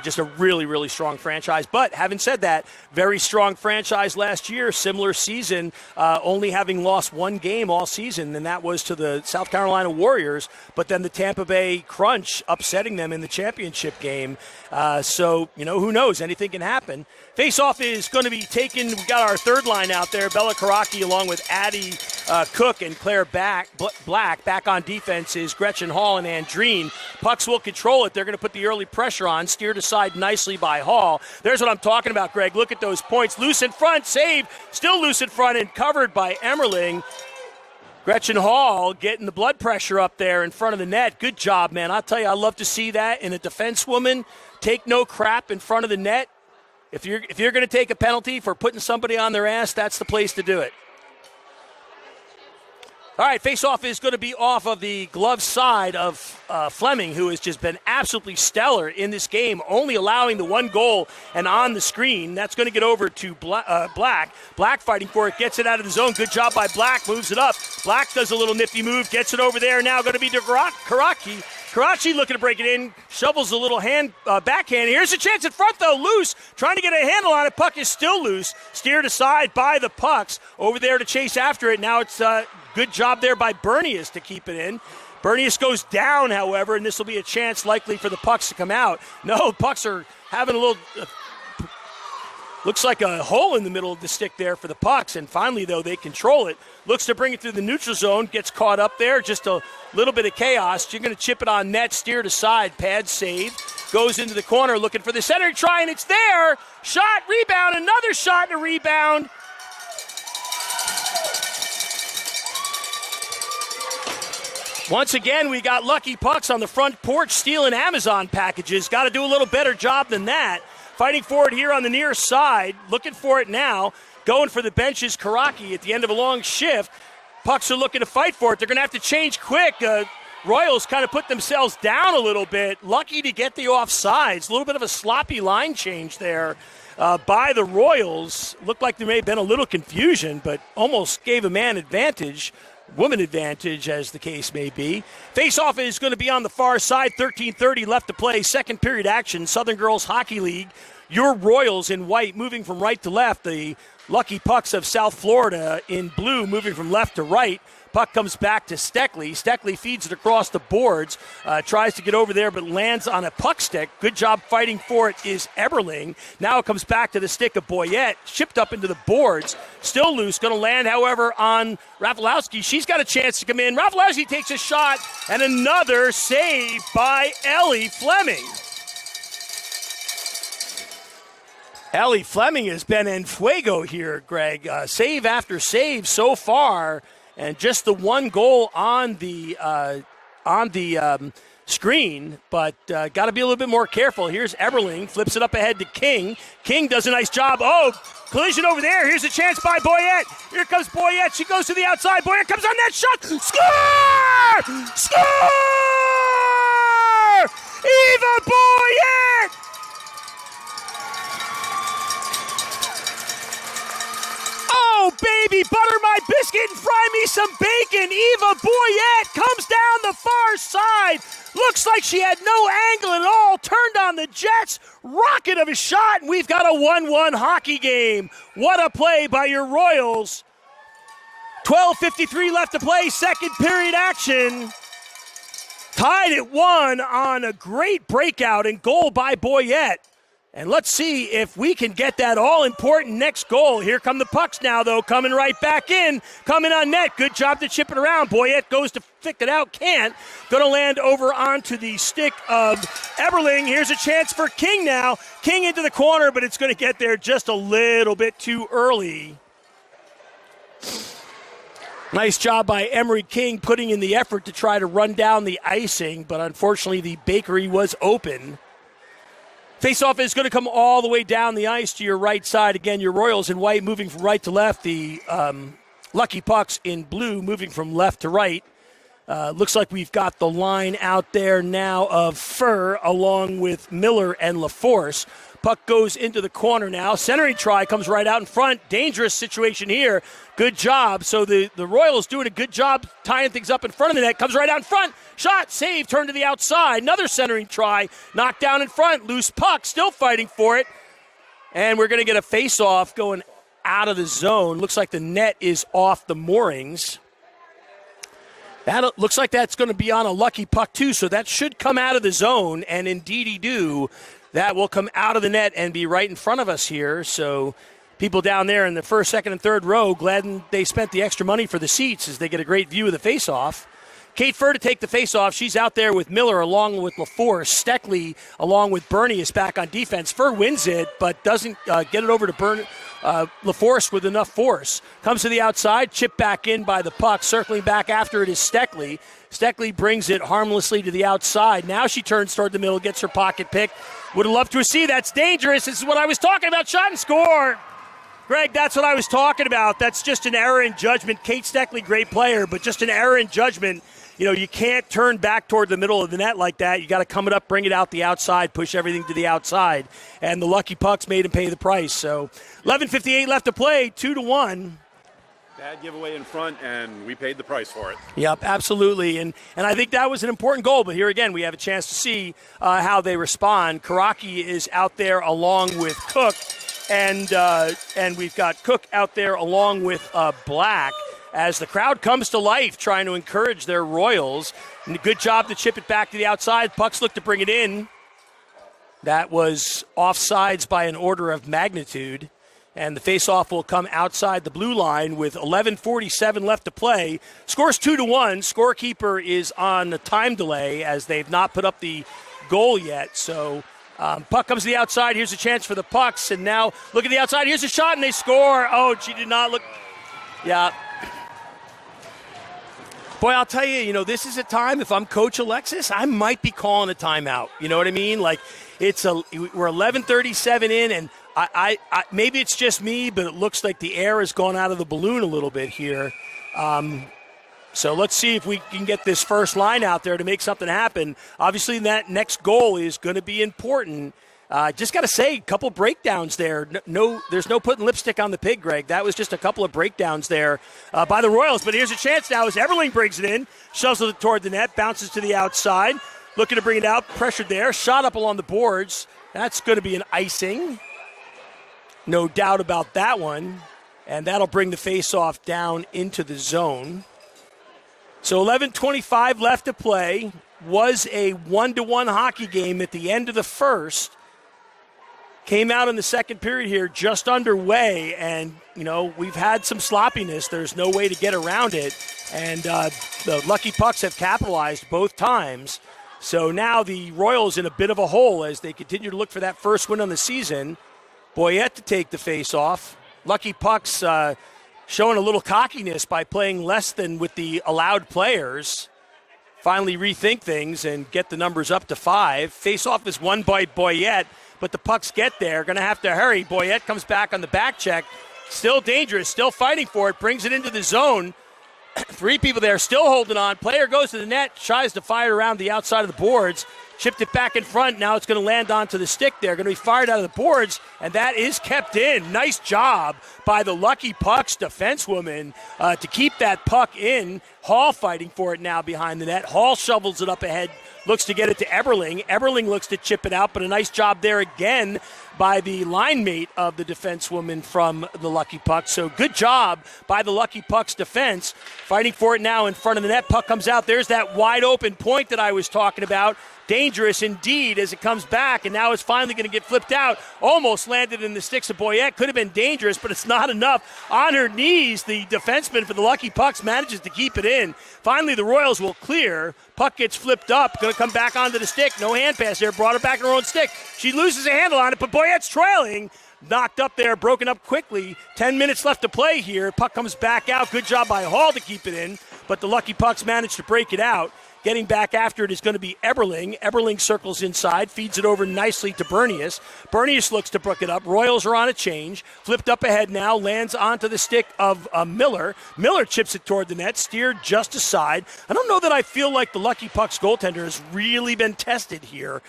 Just a really, really strong franchise. But having said that, very strong franchise last year, similar season, only having lost one game all season, and that was to the South Carolina Warriors, but then the Tampa Bay Crunch upsetting them in the championship game. So, who knows? Anything can happen. Face-off is going to be taken. We got our third line out there. Bella Karaki along with Addie Cook and Claire Black. Back on defense is Gretchen Hall and Andreen. Pucks will control it. They're going to put the early pressure on. Steered aside nicely by Hall. There's what I'm talking about, Greg. Look at those points. Loose in front. Save. Still loose in front and covered by Emmerling. Gretchen Hall getting the blood pressure up there in front of the net. Good job, man. I'll tell you, I love to see that in a defensewoman. Take no crap in front of the net. If you're going to take a penalty for putting somebody on their ass, that's the place to do it. All right, face-off is going to be off of the glove side of Fleming, who has just been absolutely stellar in this game, only allowing the one goal and on the screen. That's going to get over to Black. Black fighting for it, gets it out of the zone. Good job by Black, moves it up. Black does a little nifty move, gets it over there. Now going to be to Karaki. Karachi looking to break it in, shovels a little backhand. Here's a chance in front, though, loose. Trying to get a handle on it. Puck is still loose. Steered aside by the Pucks. Over there to chase after it. Now it's good job there by Bernius to keep it in. Bernius goes down, however, and this will be a chance likely for the Pucks to come out. No, Pucks are having a little Looks like a hole in the middle of the stick there for the Pucks, and finally, though, they control it. Looks to bring it through the neutral zone, gets caught up there, just a little bit of chaos. You're going to chip it on net, steered aside, pad save, goes into the corner looking for the center try, and it's there. Shot, rebound, another shot and a rebound. Once again, we got lucky pucks on the front porch stealing Amazon packages. Got to do a little better job than that. Fighting for it here on the near side. Looking for it now. Going for the benches, Karaki at the end of a long shift. Pucks are looking to fight for it. They're going to have to change quick. Royals kind of put themselves down a little bit. Lucky to get the offsides. A little bit of a sloppy line change there by the Royals. Looked like there may have been a little confusion, but almost gave a man advantage. Woman advantage, as the case may be. Face-off is going to be on the far side. 13:30 left to play. Second period action. Southern Girls Hockey League. Your Royals in white moving from right to left. The Lucky Pucks of South Florida in blue moving from left to right. Puck comes back to Steckley. Steckley feeds it across the boards. Tries to get over there, but lands on a puck stick. Good job fighting for it is Eberling. Now it comes back to the stick of Boyette. Shipped up into the boards. Still loose. Going to land, however, on Rafalowski. She's got a chance to come in. Rafalowski takes a shot, and another save by Ellie Fleming. Ellie Fleming has been en fuego here, Greg. Save after save so far. And just the one goal on the screen, but got to be a little bit more careful. Here's Eberling, flips it up ahead to King. King does a nice job. Oh, collision over there. Here's a chance by Boyette. Here comes Boyette. She goes to the outside. Boyette comes on that shot. Score! Score! Eva Boyette! Oh, baby, butter my biscuit and fry me some bacon. Eva Boyette comes down the far side. Looks like she had no angle at all. Turned on the Jets. Rocket of a shot, and we've got a 1-1 hockey game. What a play by your Royals. 12:53 left to play, second period action. Tied at 1 on a great breakout and goal by Boyette. And let's see if we can get that all-important next goal. Here come the pucks now, though, coming right back in. Coming on net. Good job to chip it around. Boyette goes to pick it out. Can't. Going to land over onto the stick of Eberling. Here's a chance for King now. King into the corner, but it's going to get there just a little bit too early. Nice job by Emery King putting in the effort to try to run down the icing, but unfortunately the bakery was open. Faceoff is going to come all the way down the ice to your right side. Again, your Royals in white moving from right to left. The Lucky Pucks in blue moving from left to right. Looks like we've got the line out there now of Furr along with Miller and LaForce. Puck goes into the corner now. Centering try comes right out in front. Dangerous situation here. Good job. So the Royals doing a good job tying things up in front of the net. Comes right out in front. Shot, save, turn to the outside. Another centering try. Knocked down in front. Loose puck. Still fighting for it. And we're going to get a face-off going out of the zone. Looks like the net is off the moorings. That looks like that's going to be on a Lucky Puck too, so that should come out of the zone, and indeedy do. That will come out of the net and be right in front of us here. So people down there in the first, second, and third row, glad they spent the extra money for the seats as they get a great view of the face-off. Kate Furr to take the face-off. She's out there with Miller along with LaForce. Steckley along with Bernie is back on defense. Furr wins it, but doesn't get it over to LaForce with enough force. Comes to the outside, chipped back in by the puck. Circling back after it is Steckley. Steckley brings it harmlessly to the outside. Now she turns toward the middle, gets her pocket pick. Would have loved to see. That's dangerous. This is what I was talking about. Shot and score. Greg, that's what I was talking about. That's just an error in judgment. Kate Steckley, great player, but just an error in judgment. You know, you can't turn back toward the middle of the net like that. You got to come it up, bring it out the outside, push everything to the outside. And the Lucky Pucks made him pay the price. So 11:58 left to play, 2-1. Bad giveaway in front, and we paid the price for it. Yep, absolutely. And I think that was an important goal. But here again, we have a chance to see how they respond. Karaki is out there along with Cook. And we've got Cook out there along with Black as the crowd comes to life trying to encourage their Royals. And a good job to chip it back to the outside. Pucks look to bring it in. That was offsides by an order of magnitude. And the faceoff will come outside the blue line with 11:47 left to play. Scores 2-1. Scorekeeper is on a time delay as they've not put up the goal yet. So puck comes to the outside. Here's a chance for the Pucks. And now look at the outside. Here's a shot, and they score. Oh, she did not look. Yeah. Boy, I'll tell you, this is a time, if I'm Coach Alexis, I might be calling a timeout. You know what I mean? Like, we're 11:37 in, and I maybe it's just me, but it looks like the air has gone out of the balloon a little bit here. So let's see if we can get this first line out there to make something happen. Obviously, that next goal is going to be important. Just got to say, a couple breakdowns there. No, there's no putting lipstick on the pig, Greg. That was just a couple of breakdowns there by the Royals. But here's a chance now as Eberling brings it in, shoves it toward the net, bounces to the outside, looking to bring it out, pressured there, shot up along the boards. That's going to be an icing. No doubt about that one. And that'll bring the faceoff down into the zone. So 11:25 left to play. Was a 1-1 hockey game at the end of the first. Came out in the second period here just underway, and, we've had some sloppiness. There's no way to get around it, and the Lucky Pucks have capitalized both times. So now the Royals in a bit of a hole as they continue to look for that first win on the season. Boyette to take the face-off. Lucky Pucks showing a little cockiness by playing less than with the allowed players. Finally rethink things and get the numbers up to 5. Face-off is won by Boyette. But the Pucks get there. Going to have to hurry. Boyette comes back on the back check. Still dangerous. Still fighting for it. Brings it into the zone. 3 people there still holding on. Player goes to the net. Tries to fire around the outside of the boards. Chipped it back in front. Now it's going to land onto the stick there. Going to be fired out of the boards. And that is kept in. Nice job by the Lucky Pucks defensewoman to keep that puck in. Hall fighting for it now behind the net. Hall shovels it up ahead. Looks to get it to Eberling. Eberling looks to chip it out, but a nice job there again by the line mate of the defensewoman from the Lucky Pucks. So good job by the Lucky Pucks defense. Fighting for it now in front of the net. Puck comes out. There's that wide open point that I was talking about. Dangerous indeed as it comes back, and now it's finally going to get flipped out. Almost landed in the sticks of Boyette. Could have been dangerous, but it's not enough. On her knees, the defenseman for the Lucky Pucks manages to keep it in. Finally, the Royals will clear. Puck gets flipped up. Going to come back onto the stick. No hand pass there. Brought her back in her own stick. She loses a handle on it, but Boyette's trailing. Knocked up there, broken up quickly. 10 minutes left to play here. Puck comes back out. Good job by Hall to keep it in, but the Lucky Pucks managed to break it out. Getting back after it is going to be Eberling. Eberling circles inside, feeds it over nicely to Bernius. Bernius looks to brook it up. Royals are on a change. Flipped up ahead now, lands onto the stick of Miller. Miller chips it toward the net, steered just aside. I don't know that I feel like the Lucky Pucks goaltender has really been tested here.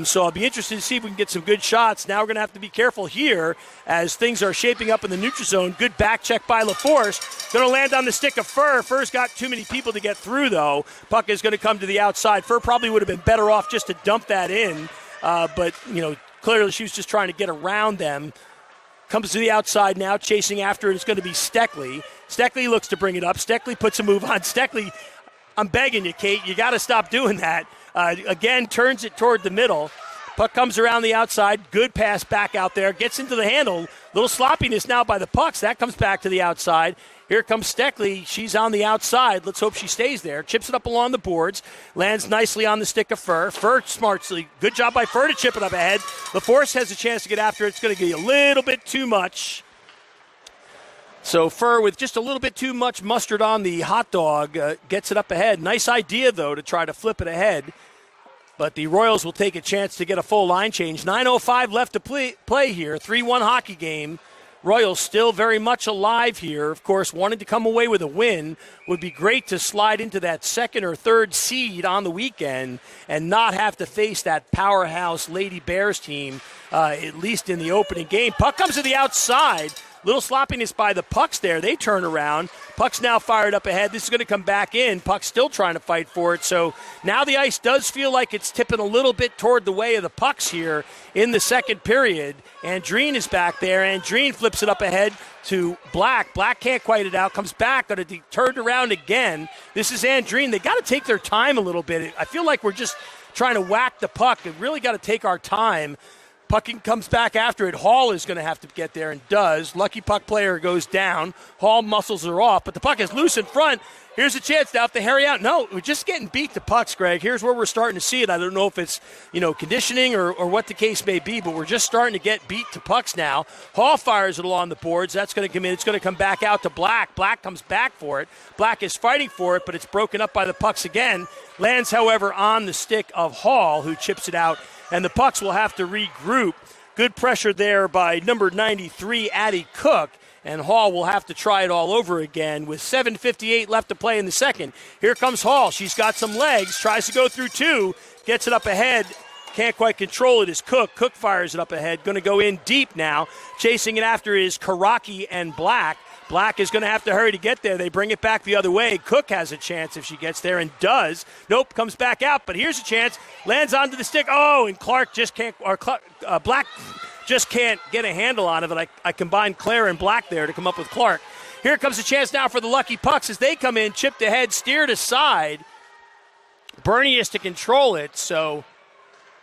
So I'll be interested to see if we can get some good shots. Now we're going to have to be careful here as things are shaping up in the neutral zone. Good back check by LaForce. Going to land on the stick of Furr. Furr's got too many people to get through, though. Puck is going to come to the outside. Furr probably would have been better off just to dump that in, but clearly she was just trying to get around them. Comes to the outside now, chasing after it. It's going to be Steckley. Steckley looks to bring it up. Steckley puts a move on. Steckley, I'm begging you, Kate, you got to stop doing that. Again, turns it toward the middle. Puck comes around the outside. Good pass back out there. Gets into the handle. Little sloppiness now by the Pucks. That comes back to the outside. Here comes Steckley. She's on the outside. Let's hope she stays there. Chips it up along the boards. Lands nicely on the stick of Furr. Furr smartly. Good job by Furr to chip it up ahead. LaForce has a chance to get after it. It's going to be a little bit too much. So Furr, with just a little bit too much mustard on the hot dog, gets it up ahead. Nice idea, though, to try to flip it ahead. But the Royals will take a chance to get a full line change. 9:05 left to play here. 3-1 hockey game. Royals still very much alive here. Of course, wanting to come away with a win would be great to slide into that second or third seed on the weekend and not have to face that powerhouse Lady Bears team, at least in the opening game. Puck comes to the outside. Little sloppiness by the Pucks there. They turn around. Puck's now fired up ahead. This is going to come back in. Puck's still trying to fight for it. So now the ice does feel like it's tipping a little bit toward the way of the Pucks here in the second period. Andreen is back there. Andreen flips it up ahead to Black. Black can't quite it out. Comes back. Going to be turned around again. This is Andreen. They got to take their time a little bit. I feel like we're just trying to whack the puck. We've really got to take our time. Pucking comes back after it. Hall is going to have to get there and does. Lucky puck player goes down. Hall muscles her off, but the puck is loose in front. Here's a chance now if they hurry out. No, we're just getting beat to pucks, Greg. Here's where we're starting to see it. I don't know if it's, conditioning or what the case may be, but we're just starting to get beat to pucks now. Hall fires it along the boards. That's going to come in. It's going to come back out to Black. Black comes back for it. Black is fighting for it, but it's broken up by the pucks again. Lands, however, on the stick of Hall, who chips it out, and the pucks will have to regroup. Good pressure there by number 93, Addie Cook. And Hall will have to try it all over again with 7:58 left to play in the second. Here comes Hall. She's got some legs, tries to go through two, gets it up ahead. Can't quite control it is Cook. Cook fires it up ahead. Going to go in deep now. Chasing it after is Karaki and Black. Black is going to have to hurry to get there. They bring it back the other way. Cook has a chance if she gets there and does. Nope, comes back out, but here's a chance. Lands onto the stick. Oh, and Clark just can't, Black just can't get a handle on it. I combined Claire and Black there to come up with Clark. Here comes a chance now for the Lucky Pucks as they come in, chipped ahead, steered aside. Bernie is to control it, so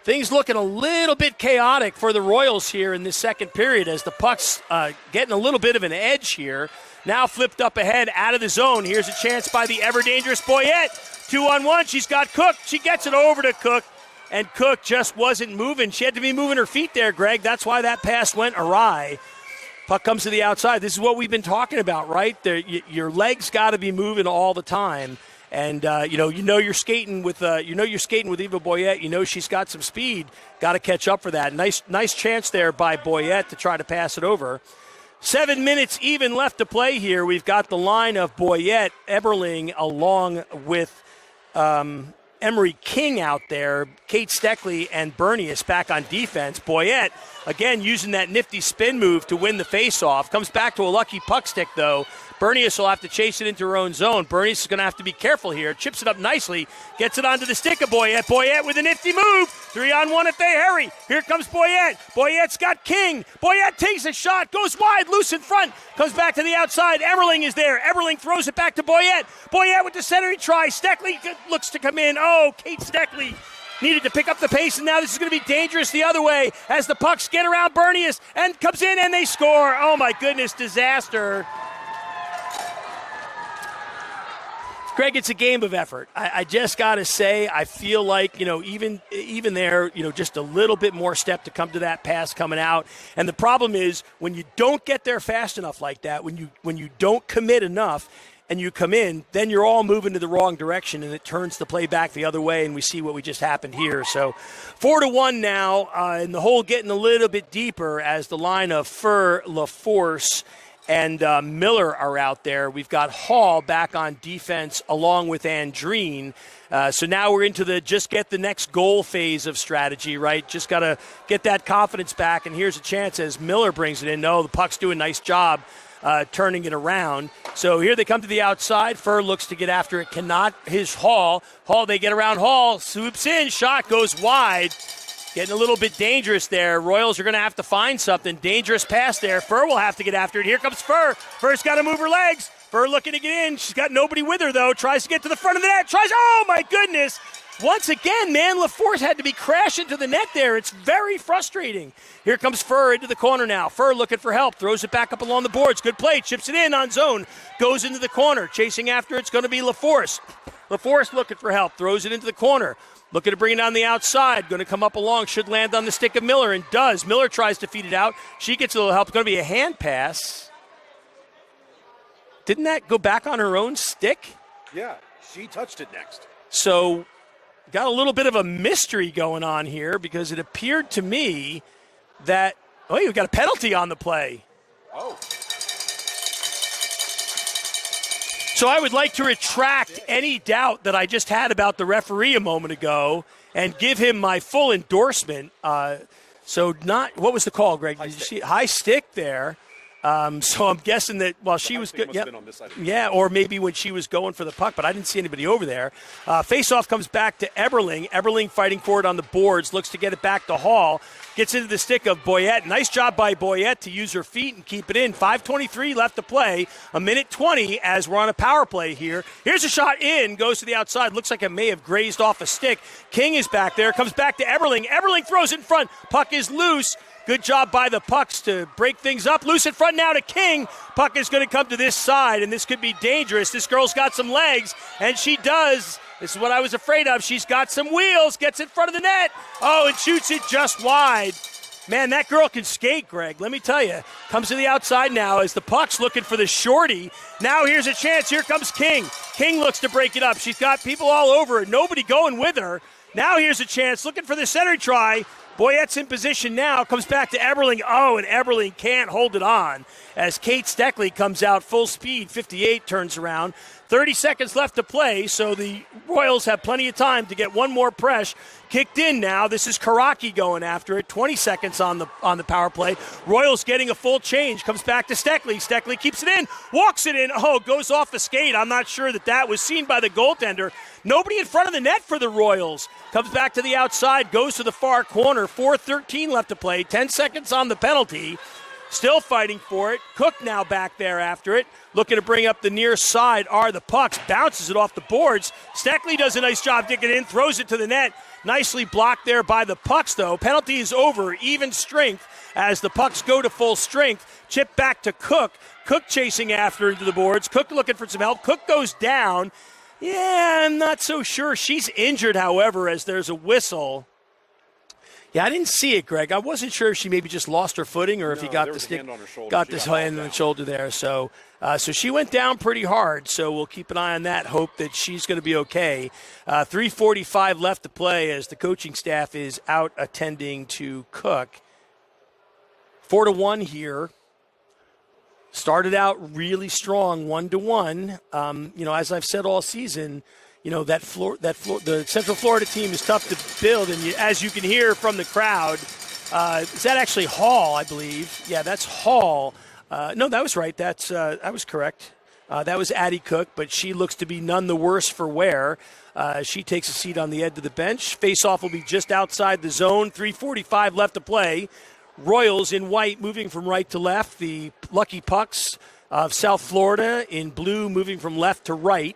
things looking a little bit chaotic for the Royals here in this second period as the Pucks getting a little bit of an edge here. Now flipped up ahead out of the zone. Here's a chance by the ever-dangerous Boyette. 2-on-1. She's got Cook. She gets it over to Cook, and Cook just wasn't moving. She had to be moving her feet there, Greg. That's why that pass went awry. Puck comes to the outside. This is what we've been talking about, right? Your legs got to be moving all the time. And you're skating with Eva Boyette. You know she's got some speed. Got to catch up for that. Nice chance there by Boyette to try to pass it over. 7 minutes even left to play here. We've got the line of Boyette, Eberling, along with Emery King out there. Kate Steckley and Bernius back on defense. Boyette, again, using that nifty spin move to win the faceoff. Comes back to a lucky puck stick, though. Bernius will have to chase it into her own zone. Bernius is going to have to be careful here. Chips it up nicely. Gets it onto the stick of Boyette. Boyette with a nifty move. 3-on-1 if they hurry. Here comes Boyette. Boyette's got King. Boyette takes a shot. Goes wide. Loose in front. Comes back to the outside. Eberling is there. Eberling throws it back to Boyette. Boyette with the centering try. Steckley looks to come in. Oh, Kate Steckley needed to pick up the pace, and now this is going to be dangerous the other way as the pucks get around Bernius and comes in and they score. Oh, my goodness. Disaster. Greg, it's a game of effort. I just got to say, I feel like, even there, just a little bit more step to come to that pass coming out. And the problem is when you don't get there fast enough like that, when you don't commit enough and you come in, then you're all moving to the wrong direction and it turns the play back the other way, and we see what we just happened here. So 4-1 now, and the hole getting a little bit deeper as the line of Fur, LaForce, and Miller are out there. We've got Hall back on defense along with Andreen. So now we're into the just get the next goal phase of strategy, right? Just got to get that confidence back. And here's a chance as Miller brings it in. No, the puck's doing a nice job turning it around. So here they come to the outside. Fur looks to get after it. Cannot. His Hall. They get around Hall. Swoops in. Shot goes wide. Getting a little bit dangerous there. Royals are going to have to find something. Dangerous pass there. Fur will have to get after it. Here comes Fur. Fur's got to move her legs. Fur looking to get in. She's got nobody with her, though. Tries to get to the front of the net. Oh, my goodness. Once again, man, LaForce had to be crashing to the net there. It's very frustrating. Here comes Fur into the corner now. Fur looking for help. Throws it back up along the boards. Good play. Chips it in on zone. Goes into the corner. Chasing after it's going to be LaForce. LaForce looking for help. Throws it into the corner. Looking to bring it on the outside. Going to come up along. Should land on the stick of Miller, and does. Miller tries to feed it out. She gets a little help. It's going to be a hand pass. Didn't that go back on her own stick? Yeah, she touched it next. So got a little bit of a mystery going on here because it appeared to me that, you've got a penalty on the play. Oh. So I would like to retract any doubt that I just had about the referee a moment ago and give him my full endorsement. What was the call, Greg? Did you see high stick there? So I'm guessing that while she was good, or maybe when she was going for the puck, but I didn't see anybody over there. Face-off comes back to Eberling. Eberling fighting for it on the boards, looks to get it back to Hall. Gets into the stick of Boyette. Nice job by Boyette to use her feet and keep it in. 5:23 left to play. 1:20 as we're on a power play here. Here's a shot in, goes to the outside. Looks like it may have grazed off a stick. King is back there, comes back to Eberling. Eberling throws it in front. Puck is loose. Good job by the Pucks to break things up. Loose in front now to King. Puck is going to come to this side, and this could be dangerous. This girl's got some legs, and she does. This is what I was afraid of. She's got some wheels, gets in front of the net. Oh, and shoots it just wide. Man, that girl can skate, Greg. Let me tell you. Comes to the outside now as the Puck's looking for the shorty. Now here's a chance. Here comes King. King looks to break it up. She's got people all over her. Nobody going with her. Now here's a chance. Looking for the center try. Boyette's in position now, comes back to Eberling. Oh, and Eberling can't hold it on as Kate Steckley comes out full speed. 58 turns around. 30 seconds left to play, so the Royals have plenty of time to get one more press. Kicked in now. This is Karaki going after it. 20 seconds on the power play. Royals getting a full change. Comes back to Steckley. Steckley keeps it in. Walks it in. Oh, goes off the skate. I'm not sure that was seen by the goaltender. Nobody in front of the net for the Royals. Comes back to the outside. Goes to the far corner. 4:13 left to play. 10 seconds on the penalty. Still fighting for it. Cook now back there after it. Looking to bring up the near side are the Pucks. Bounces it off the boards. Steckley does a nice job digging in. Throws it to the net. Nicely blocked there by the Pucks, though. Penalty is over. Even strength as the Pucks go to full strength. Chip back to Cook. Cook chasing after into the boards. Cook looking for some help. Cook goes down. Yeah, I'm not so sure. She's injured, however, as there's a whistle. Yeah, I didn't see it, Greg. I wasn't sure if she maybe just lost her footing or if he got the stick, got this hand on the shoulder there. So she went down pretty hard. So we'll keep an eye on that. Hope that she's going to be okay. 3:45 left to play as the coaching staff is out attending to Cook. 4-1 here. Started out really strong, 1-1. As I've said all season. The Central Florida team is tough to build, and as you can hear from the crowd, is that actually Hall, I believe? Yeah, that's Hall. No, that was right. I was correct. That was Addie Cook, but she looks to be none the worse for wear. She takes a seat on the edge of the bench. Face-off will be just outside the zone. 3:45 left to play. Royals in white moving from right to left. The Lucky Pucks of South Florida in blue moving from left to right.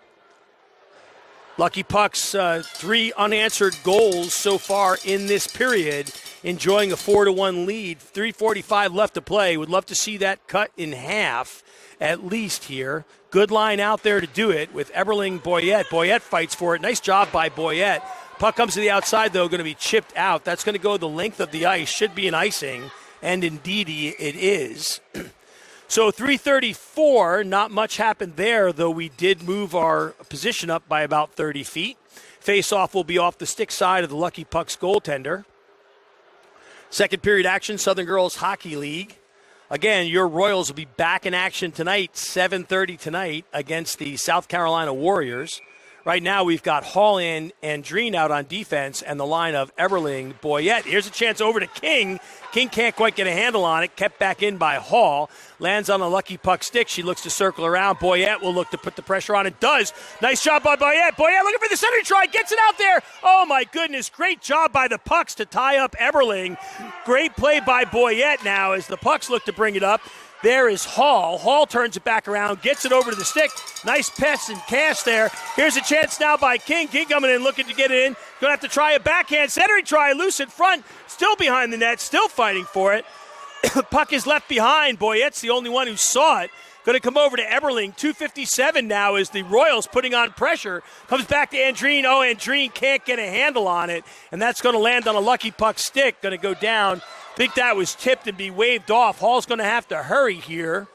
Lucky Pucks, 3 unanswered goals so far in this period, enjoying a 4-1 lead. 3:45 left to play. Would love to see that cut in half, at least here. Good line out there to do it with Eberling, Boyette. Boyette fights for it. Nice job by Boyette. Puck comes to the outside, though, going to be chipped out. That's going to go the length of the ice. Should be an icing, and indeed it is. So 3:34, not much happened there, though we did move our position up by about 30 feet. Face-off will be off the stick side of the Lucky Pucks goaltender. Second period action, Southern Girls Hockey League. Again, your Royals will be back in action tonight, 7:30 tonight, against the South Carolina Warriors. Right now we've got Hall and Andreen out on defense and the line of Eberling, Boyette. Here's a chance over to King. King can't quite get a handle on it. Kept back in by Hall. Lands on a Lucky Puck stick. She looks to circle around. Boyette will look to put the pressure on. It does. Nice job by Boyette. Boyette looking for the center try. Gets it out there. Oh, my goodness. Great job by the Pucks to tie up Eberling. Great play by Boyette now as the Pucks look to bring it up. There is Hall. Hall turns it back around, gets it over to the stick. Nice pass and cast there. Here's a chance now by King. King coming in, looking to get it in. Going to have to try a backhand centering try. Loose in front. Still behind the net. Still fighting for it. Puck is left behind. Boyette's the only one who saw it. Going to come over to Eberling. 2:57 now as the Royals putting on pressure. Comes back to Andreen. Oh, Andreen can't get a handle on it. And that's going to land on a Lucky Puck stick. Going to go down. I think that was tipped and be waved off. Hall's going to have to hurry here.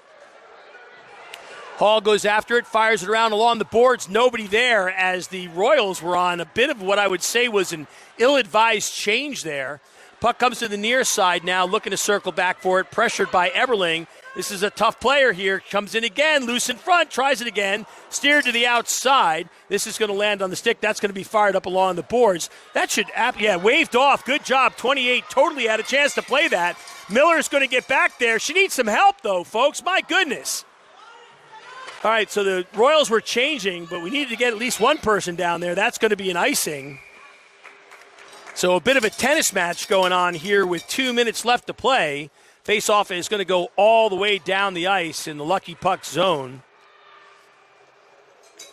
Hall goes after it, fires it around along the boards. Nobody there as the Royals were on a bit of what I would say was an ill-advised change there. Puck comes to the near side now, looking to circle back for it, pressured by Eberling. This is a tough player here. Comes in again, loose in front, tries it again, steered to the outside. This is going to land on the stick. That's going to be fired up along the boards. That should, waved off. Good job. 28 totally had a chance to play that. Miller's going to get back there. She needs some help, though, folks. My goodness. All right, so the Royals were changing, but we needed to get at least one person down there. That's going to be an icing. So a bit of a tennis match going on here with 2 minutes left to play. Face-off is going to go all the way down the ice in the Lucky Puck zone.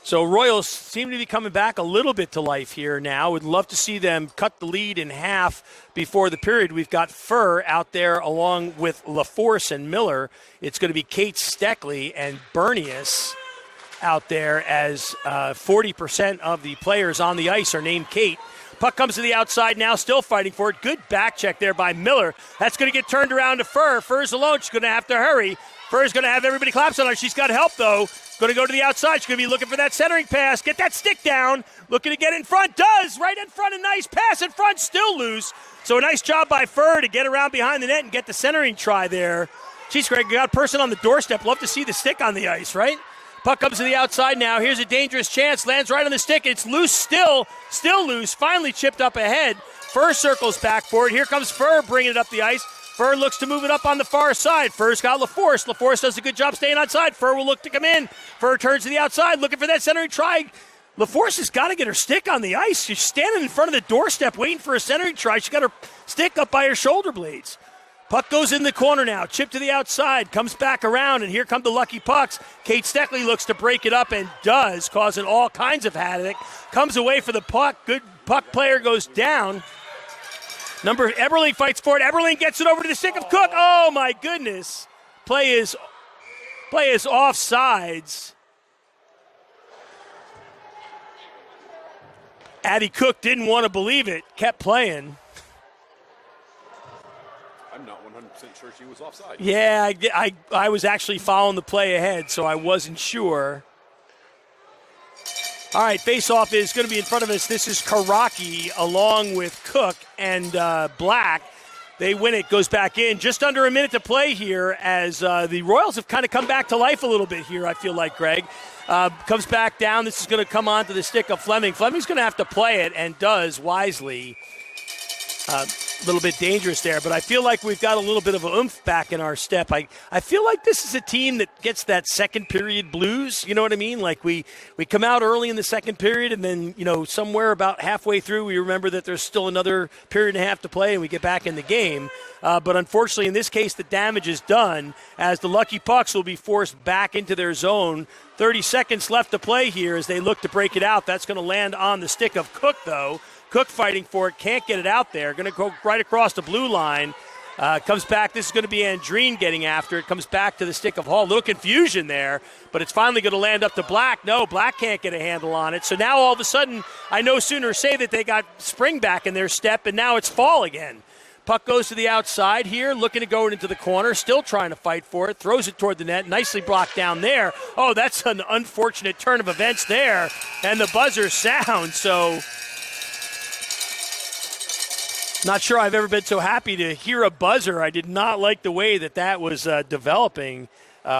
So Royals seem to be coming back a little bit to life here now. Would love to see them cut the lead in half before the period. We've got Furr out there along with LaForce and Miller. It's going to be Kate Steckley and Bernius out there as 40% of the players on the ice are named Kate. Puck comes to the outside now, still fighting for it. Good back check there by Miller. That's going to get turned around to Furr. Furr's alone. She's going to have to hurry. Furr's going to have everybody collapse on her. She's got help, though. Going to go to the outside. She's going to be looking for that centering pass. Get that stick down. Looking to get in front. Does. Right in front. A nice pass in front. Still loose. So a nice job by Furr to get around behind the net and get the centering try there. Jeez, Greg, you got a person on the doorstep. Love to see the stick on the ice, right? Puck comes to the outside now. Here's a dangerous chance. Lands right on the stick. It's loose still. Still loose. Finally chipped up ahead. Furr circles back for it. Here comes Furr bringing it up the ice. Furr looks to move it up on the far side. Furr's got LaForce. LaForce does a good job staying outside. Furr will look to come in. Furr turns to the outside looking for that centering try. LaForce has got to get her stick on the ice. She's standing in front of the doorstep waiting for a centering try. She's got her stick up by her shoulder blades. Puck goes in the corner now. Chip to the outside. Comes back around, and here come the Lucky Pucks. Kate Steckley looks to break it up and does, causing all kinds of havoc. Comes away for the puck. Good puck player goes down. Eberle fights for it. Eberle gets it over to the stick of Cook. Oh, my goodness. Play is offsides. Addie Cook didn't want to believe it. Kept playing. I'm not 100% sure she was offside. Yeah, I was actually following the play ahead, so I wasn't sure. All right, face-off is going to be in front of us. This is Karaki along with Cook and Black. They win it, goes back in. Just under a minute to play here as the Royals have kind of come back to life a little bit here, I feel like, Greg. Comes back down. This is going to come onto the stick of Fleming. Fleming's going to have to play it and does wisely. A little bit dangerous there, but I feel like we've got a little bit of an oomph back in our step. I feel like this is a team that gets that second period blues, you know what I mean? Like we come out early in the second period and then, somewhere about halfway through we remember that there's still another period and a half to play and we get back in the game. But unfortunately in this case the damage is done as the Lucky Pucks will be forced back into their zone. 30 seconds left to play here as they look to break it out. That's going to land on the stick of Cook, though. Cook fighting for it, can't get it out there. Going to go right across the blue line. Comes back. This is going to be Andreen getting after it. Comes back to the stick of Hall. A little confusion there, but it's finally going to land up to Black. No, Black can't get a handle on it. So now all of a sudden, I no sooner say that they got spring back in their step, and now it's fall again. Puck goes to the outside here, looking to go into the corner, still trying to fight for it, throws it toward the net, nicely blocked down there. Oh, that's an unfortunate turn of events there, and the buzzer sounds, so not sure I've ever been so happy to hear a buzzer. I did not like the way that was developing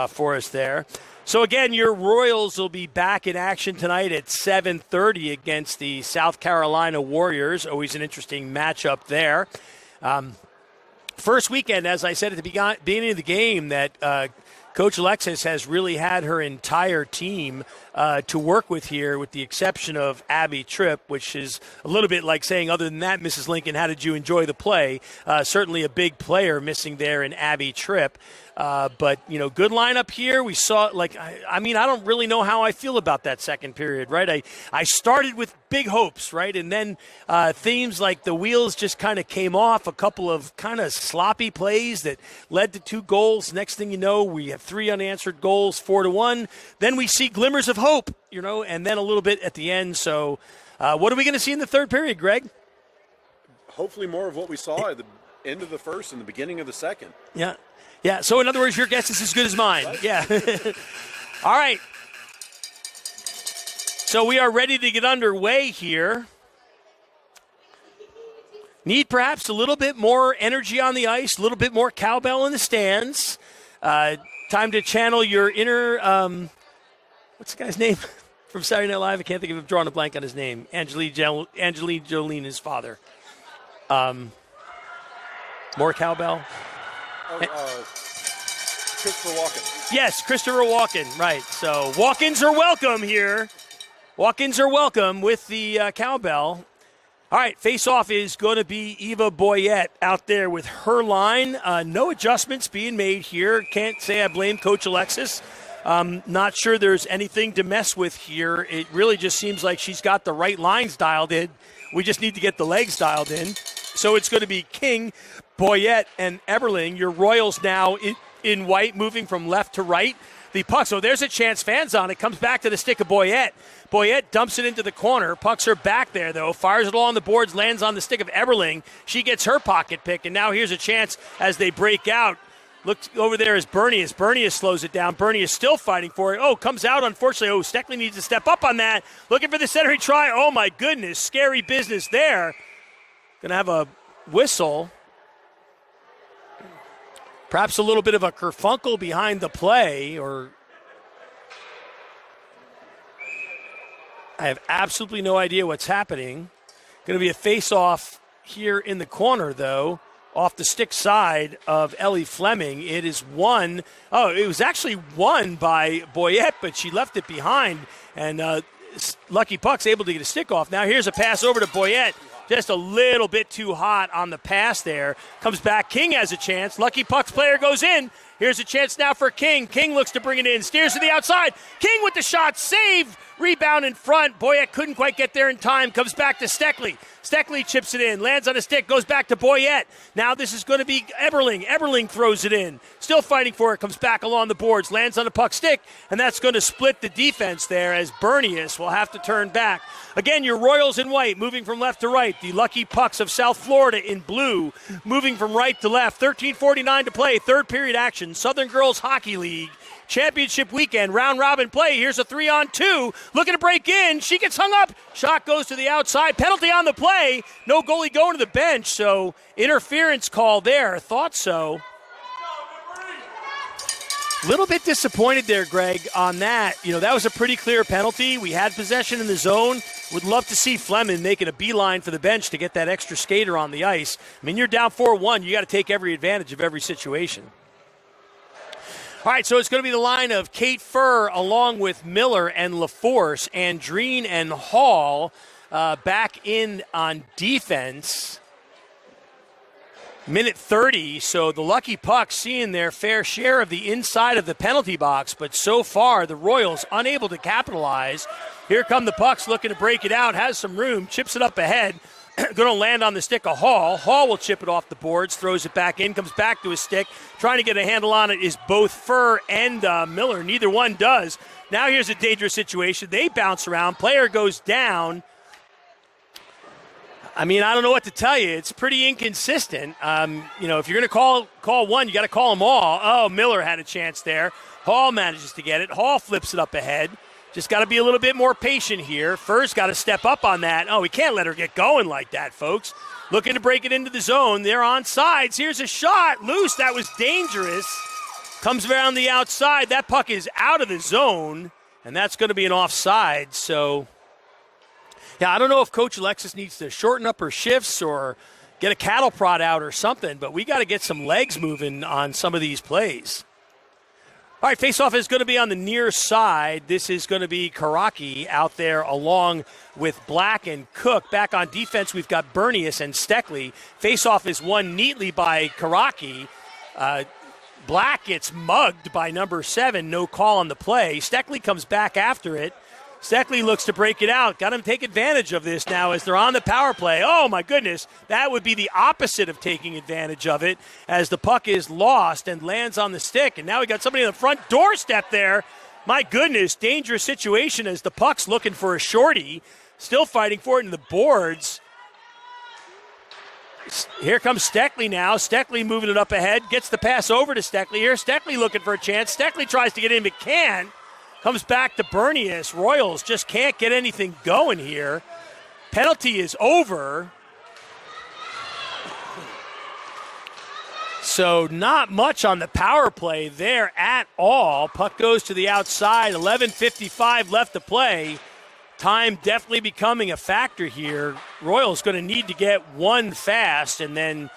for us there. So, again, your Royals will be back in action tonight at 7:30 against the South Carolina Warriors. Always an interesting matchup there. First weekend, as I said at the beginning of the game, that Coach Alexis has really had her entire team to work with here, with the exception of Abby Tripp, which is a little bit like saying, other than that, Mrs. Lincoln, how did you enjoy the play? Certainly a big player missing there in Abby Tripp. But, good lineup here. We saw, I don't really know how I feel about that second period, right? I started with big hopes, right? And then themes like the wheels just kind of came off, a couple of kind of sloppy plays that led to 2 goals. Next thing you know, we have 3 unanswered goals, 4-1. Then we see glimmers of hope, and then a little bit at the end. So what are we going to see in the third period, Greg? Hopefully more of what we saw at the end of the first and the beginning of the second. Yeah, so in other words, your guess is as good as mine. Right. Yeah. All right. So we are ready to get underway here. Need perhaps a little bit more energy on the ice, a little bit more cowbell in the stands. Time to channel your inner, what's the guy's name from Saturday Night Live? I can't think of him, drawing a blank on his name. Angelina Jolie, his father. More cowbell. Christopher Walken. Yes, Christopher Walken, right. So walk-ins are welcome here. Walk-ins are welcome with the cowbell. All right, face-off is going to be Eva Boyette out there with her line. No adjustments being made here. Can't say I blame Coach Alexis. Not sure there's anything to mess with here. It really just seems like she's got the right lines dialed in. We just need to get the legs dialed in. So it's going to be King, Boyette, and Eberling. Your Royals now in white, moving from left to right. The puck, so there's a chance. Fans on it. Comes back to the stick of Boyette. Boyette dumps it into the corner. Pucks her back there, though. Fires it along the boards. Lands on the stick of Eberling. She gets her pocket pick. And now here's a chance as they break out. Look over there as Bernius. Bernius slows it down. Bernius still fighting for it. Oh, comes out, unfortunately. Oh, Steckley needs to step up on that. Looking for the centering try. Oh, my goodness. Scary business there. Going to have a whistle. Perhaps a little bit of a kerfunkle behind the play, or I have absolutely no idea what's happening. Going to be a face-off here in the corner, though, off the stick side of Ellie Fleming. It is won. Oh, it was actually won by Boyette, but she left it behind, and Lucky Puck's able to get a stick off. Now here's a pass over to Boyette. Just a little bit too hot on the pass there. Comes back. King has a chance. Lucky Puck's player goes in. Here's a chance now for King. King looks to bring it in. Steers to the outside. King with the shot. Save. Rebound in front. Boyette couldn't quite get there in time. Comes back to Steckley. Steckley chips it in. Lands on a stick. Goes back to Boyette. Now this is going to be Eberling. Eberling throws it in. Still fighting for it. Comes back along the boards. Lands on a puck stick. And that's going to split the defense there as Bernius will have to turn back. Again, your Royals in white, moving from left to right. The Lucky Pucks of South Florida in blue, moving from right to left. 13:49 to play. Third period action. Southern Girls Hockey League. Championship weekend, round-robin play. Here's a 3-on-2. Looking to break in. She gets hung up. Shot goes to the outside. Penalty on the play. No goalie going to the bench, so interference call there. Thought so. Little bit disappointed there, Greg, on that. You know, that was a pretty clear penalty. We had possession in the zone. Would love to see Fleming making a beeline for the bench to get that extra skater on the ice. I mean, you're down 4-1. You got to take every advantage of every situation. All right, so it's going to be the line of Kate Furr along with Miller and LaForce, Andreen and Hall back in on defense. Minute 30, so the Lucky Pucks seeing their fair share of the inside of the penalty box, but so far the Royals unable to capitalize. Here come the Pucks looking to break it out, has some room, chips it up ahead. Going to land on the stick of Hall. Hall will chip it off the boards, throws it back in, comes back to his stick. Trying to get a handle on it is both Furr and Miller. Neither one does. Now here's a dangerous situation. They bounce around. Player goes down. I mean, I don't know what to tell you. It's pretty inconsistent. You know, if you're going to call one, you got to call them all. Oh, Miller had a chance there. Hall manages to get it. Hall flips it up ahead. Just got to be a little bit more patient here. Furr's got to step up on that. Oh, we can't let her get going like that, folks. Looking to break it into the zone. They're on sides. Here's a shot. Loose. That was dangerous. Comes around the outside. That puck is out of the zone, and that's going to be an offside. So, yeah, I don't know if Coach Alexis needs to shorten up her shifts or get a cattle prod out or something, but we got to get some legs moving on some of these plays. All right, faceoff is going to be on the near side. This is going to be Karaki out there along with Black and Cook. Back on defense, we've got Bernius and Steckley. Faceoff is won neatly by Karaki. Black gets mugged by number 7. No call on the play. Steckley comes back after it. Steckley looks to break it out. Got him to take advantage of this now as they're on the power play. Oh, my goodness. That would be the opposite of taking advantage of it as the puck is lost and lands on the stick. And now we got somebody on the front doorstep there. My goodness, dangerous situation as the puck's looking for a shorty. Still fighting for it in the boards. Here comes Steckley now. Steckley moving it up ahead. Gets the pass over to Steckley. Here, Steckley looking for a chance. Steckley tries to get in but can't. Comes back to Bernius. Royals just can't get anything going here. Penalty is over. So not much on the power play there at all. Puck goes to the outside. 11:55 left to play. Time definitely becoming a factor here. Royals going to need to get one fast and then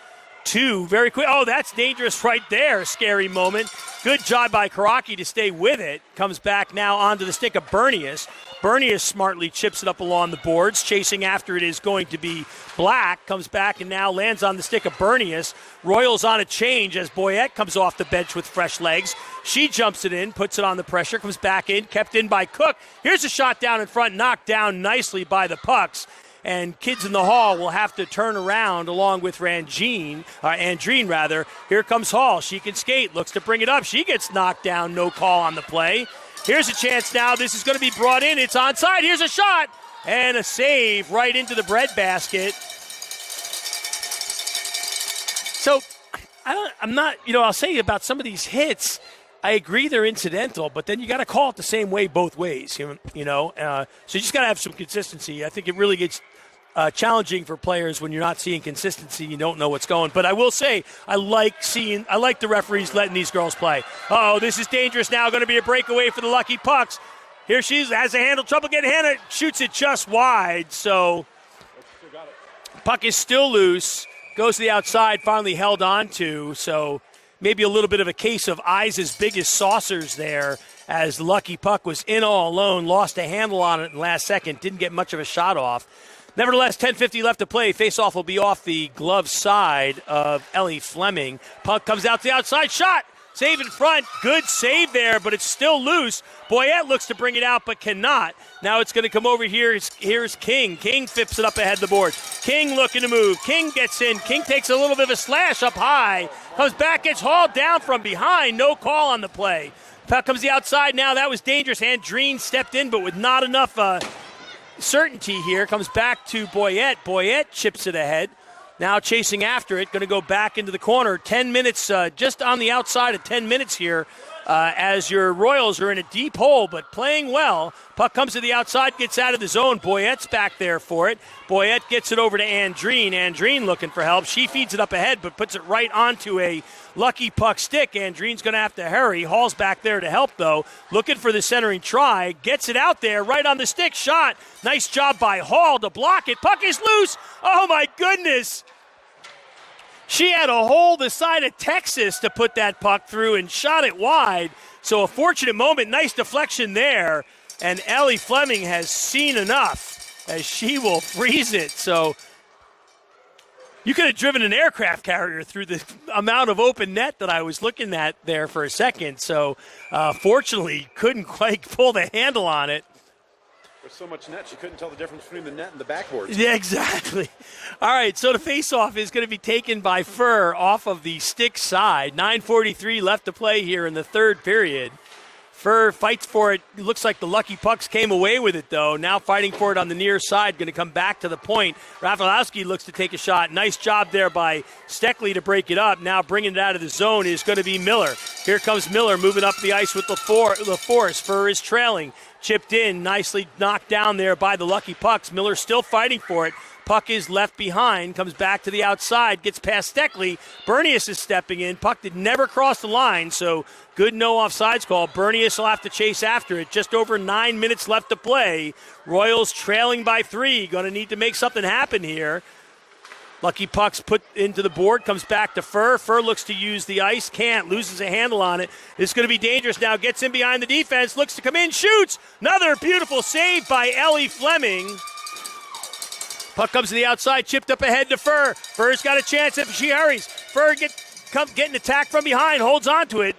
two very quick. Oh, that's dangerous right there. Scary moment. Good job by Karaki to stay with it. Comes back now onto the stick of Bernius. Bernius smartly chips it up along the boards. Chasing after it is going to be Black. Comes back and now lands on the stick of Bernius. Royals on a change as Boyette comes off the bench with fresh legs. She jumps it in, puts it on the pressure, comes back in, kept in by Cook. Here's a shot down in front, knocked down nicely by the Pucks. And kids in the hall will have to turn around along with Andreen. Here comes Hall. She can skate, looks to bring it up. She gets knocked down, no call on the play. Here's a chance now. This is going to be brought in. It's onside. Here's a shot. And a save right into the breadbasket. So I'll say about some of these hits, I agree they're incidental, but then you got to call it the same way both ways, so you just got to have some consistency. I think it really gets challenging for players when you're not seeing consistency. You don't know what's going. But I will say, I like the referees letting these girls play. Oh, this is dangerous now. Going to be a breakaway for the Lucky Pucks. Here she has a handle, trouble getting Hannah, shoots it just wide. So puck is still loose, goes to the outside, finally held on to. So maybe a little bit of a case of eyes as big as saucers there, as the Lucky Puck was in all alone, lost a handle on it in the last second, didn't get much of a shot off. Nevertheless, 10:50 left to play. Face-off will be off the glove side of Ellie Fleming. Puck comes out to the outside, shot! Save in front, good save there, but it's still loose. Boyette looks to bring it out, but cannot. Now it's going to come over here. Here's King. King fips it up ahead of the board. King looking to move. King gets in. King takes a little bit of a slash up high. Comes back, gets hauled down from behind. No call on the play. Puck comes the outside now. That was dangerous. Andreen stepped in, but with not enough certainty here. Comes back to Boyette. Boyette chips it ahead. Now chasing after it, going to go back into the corner. 10 minutes, just on the outside of 10 minutes here, as your Royals are in a deep hole, but playing well. Puck comes to the outside, gets out of the zone. Boyette's back there for it. Boyette gets it over to Andreen. Andreen looking for help. She feeds it up ahead, but puts it right onto a Lucky Puck stick. Andreen's going to have to hurry. Hall's back there to help, though. Looking for the centering try. Gets it out there, right on the stick. Shot. Nice job by Hall to block it. Puck is loose. Oh, my goodness. She had to hold the side of Texas to put that puck through and shot it wide. So a fortunate moment. Nice deflection there. And Ellie Fleming has seen enough as she will freeze it. So you could have driven an aircraft carrier through the amount of open net that I was looking at there for a second. So fortunately, couldn't quite pull the handle on it. There's so much net, she couldn't tell the difference between the net and the backboard. Yeah, exactly. All right, so the face-off is going to be taken by Furr off of the stick side. 9:43 left to play here in the third period. Furr fights for it. It looks like the Lucky Pucks came away with it, though. Now fighting for it on the near side, going to come back to the point. Rafalowski looks to take a shot. Nice job there by Steckley to break it up. Now bringing it out of the zone is going to be Miller. Here comes Miller moving up the ice with LaForce. Furr is trailing. Chipped in, nicely knocked down there by the Lucky Pucks. Miller still fighting for it. Puck is left behind, comes back to the outside, gets past Steckley. Bernius is stepping in. Puck did never cross the line, so good no offsides call. Bernius will have to chase after it. Just over 9 minutes left to play. Royals trailing by 3. Going to need to make something happen here. Lucky Pucks put into the board, comes back to Furr. Furr looks to use the ice, can't, loses a handle on it. It's going to be dangerous now, gets in behind the defense, looks to come in, shoots. Another beautiful save by Ellie Fleming. Puck comes to the outside, chipped up ahead to Furr. Furr's got a chance if she hurries. Furr getting attacked from behind, holds on to it.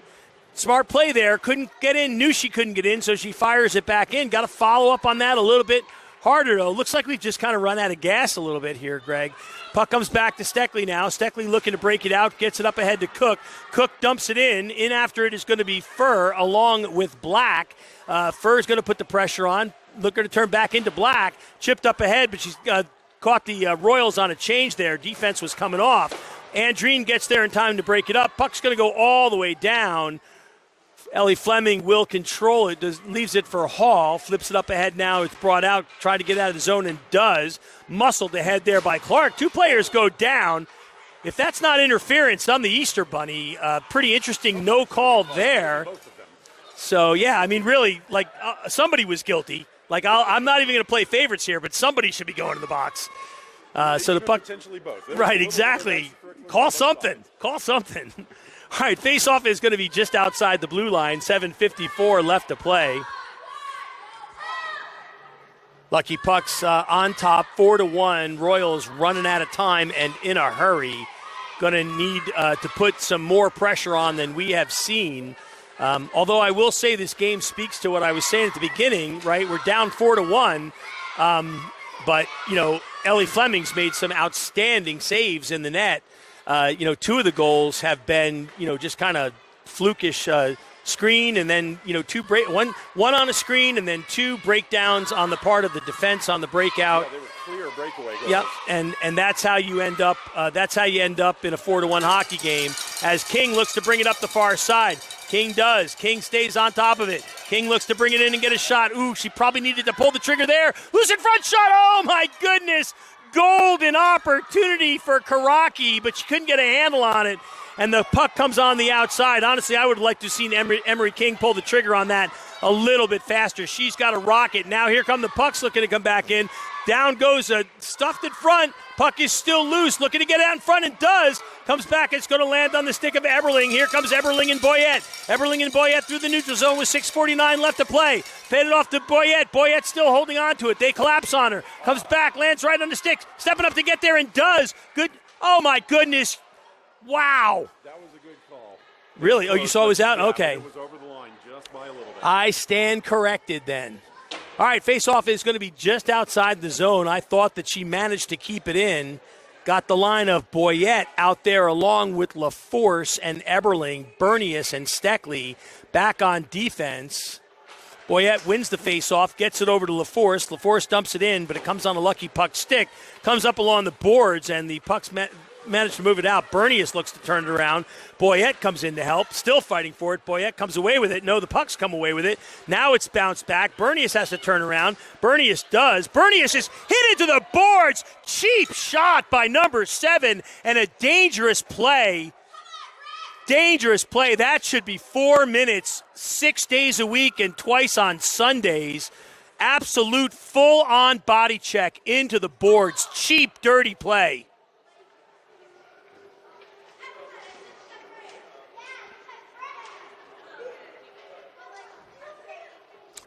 Smart play there, couldn't get in, knew she couldn't get in, so she fires it back in. Got to follow up on that a little bit harder, though. Looks like we've just kind of run out of gas a little bit here, Greg. Puck comes back to Steckley now. Steckley looking to break it out, gets it up ahead to Cook. Cook dumps it in. In after it is going to be Furr along with Black. Furr's going to put the pressure on. Looking to turn back into Black. Chipped up ahead, but she's caught the Royals on a change there. Defense was coming off. Andreen gets there in time to break it up. Puck's going to go all the way down. Ellie Fleming will control it, leaves it for Hall, flips it up ahead now. It's brought out, trying to get out of the zone and does. Muscled ahead there by Clark. 2 players go down. If that's not interference on the Easter Bunny, pretty interesting no call there. So, yeah, I mean, really, like somebody was guilty. Like, I'm not even going to play favorites here, but somebody should be going to the box. So the puck. Potentially both. Right, exactly. Call something. Call something. All right, face-off is going to be just outside the blue line. 7:54 left to play. Lucky Pucks on top, 4-1. Royals running out of time and in a hurry. Going to need to put some more pressure on than we have seen. Although I will say this game speaks to what I was saying at the beginning, right? We're down 4-1. But, Ellie Fleming's made some outstanding saves in the net. Two of the goals have been, just kind of flukish screen, and then, one on a screen, and then two breakdowns on the part of the defense on the breakout. Yeah, they were clear breakaway goals. Yep, and that's how you end up. That's how you end up in a 4-1 hockey game. As King looks to bring it up the far side. King does. King stays on top of it. King looks to bring it in and get a shot. Ooh, she probably needed to pull the trigger there. Loose in front shot. Oh, my goodness. Golden opportunity for Karaki, but she couldn't get a handle on it. And the puck comes on the outside. Honestly, I would like to have seen Emery King pull the trigger on that a little bit faster. She's got a rocket. Now here come the pucks looking to come back in. Down goes a stuffed in front. Puck is still loose, looking to get out in front, and does. Comes back, it's going to land on the stick of Eberling. Here comes Eberling and Boyette. Eberling and Boyette through the neutral zone with 6:49 left to play. Faded off to Boyette. Boyette still holding on to it. They collapse on her. Comes back, lands right on the stick. Stepping up to get there and does. Good. Oh, my goodness. Wow. That was a good call. Really? Oh, you saw it was out? Yeah, Okay. It was over the line just by a little bit. I stand corrected then. All right, face-off is going to be just outside the zone. I thought that she managed to keep it in. Got the line of Boyette out there along with LaForce and Eberling, Bernius and Steckley back on defense. Boyette wins the face-off, gets it over to LaForce. LaForce dumps it in, but it comes on a Lucky Puck stick. Comes up along the boards, and the Pucks managed to move it out. Bernius looks to turn it around. Boyette comes in to help, still fighting for it. Boyette comes away with it. No, the Pucks come away with it. Now it's bounced back. Bernius has to turn around. Bernius does. Bernius is hit into the boards. Cheap shot by number 7, and a dangerous play. Dangerous play. That should be 4 minutes, 6 days a week, and twice on Sundays. Absolute full-on body check into the boards. Cheap, dirty play.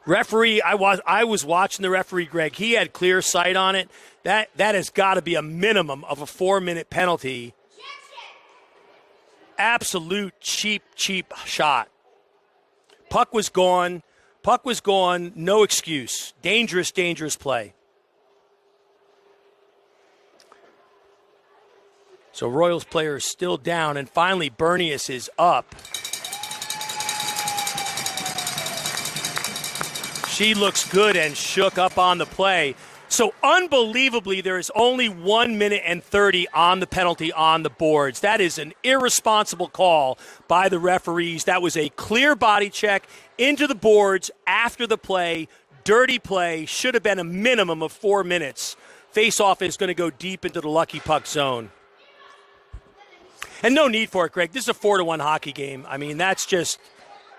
Referee, I was watching the referee, Greg. He had clear sight on it. That has got to be a minimum of a 4-minute penalty. Absolute cheap shot. Puck was gone. No excuse. Dangerous play. So Royals player is still down, and finally Bernius is up. She looks good and shook up on the play. So unbelievably, there is only 1 minute and 30 on the penalty on the boards. That is an irresponsible call by the referees. That was a clear body check into the boards after the play. Dirty play. Should have been a minimum of 4 minutes. Face-off is going to go deep into the Lucky Puck zone. And no need for it, Greg. This is a 4-1 hockey game. I mean, that's just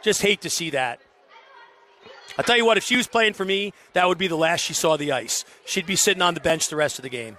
hate to see that. I'll tell you what, if she was playing for me, that would be the last she saw the ice. She'd be sitting on the bench the rest of the game.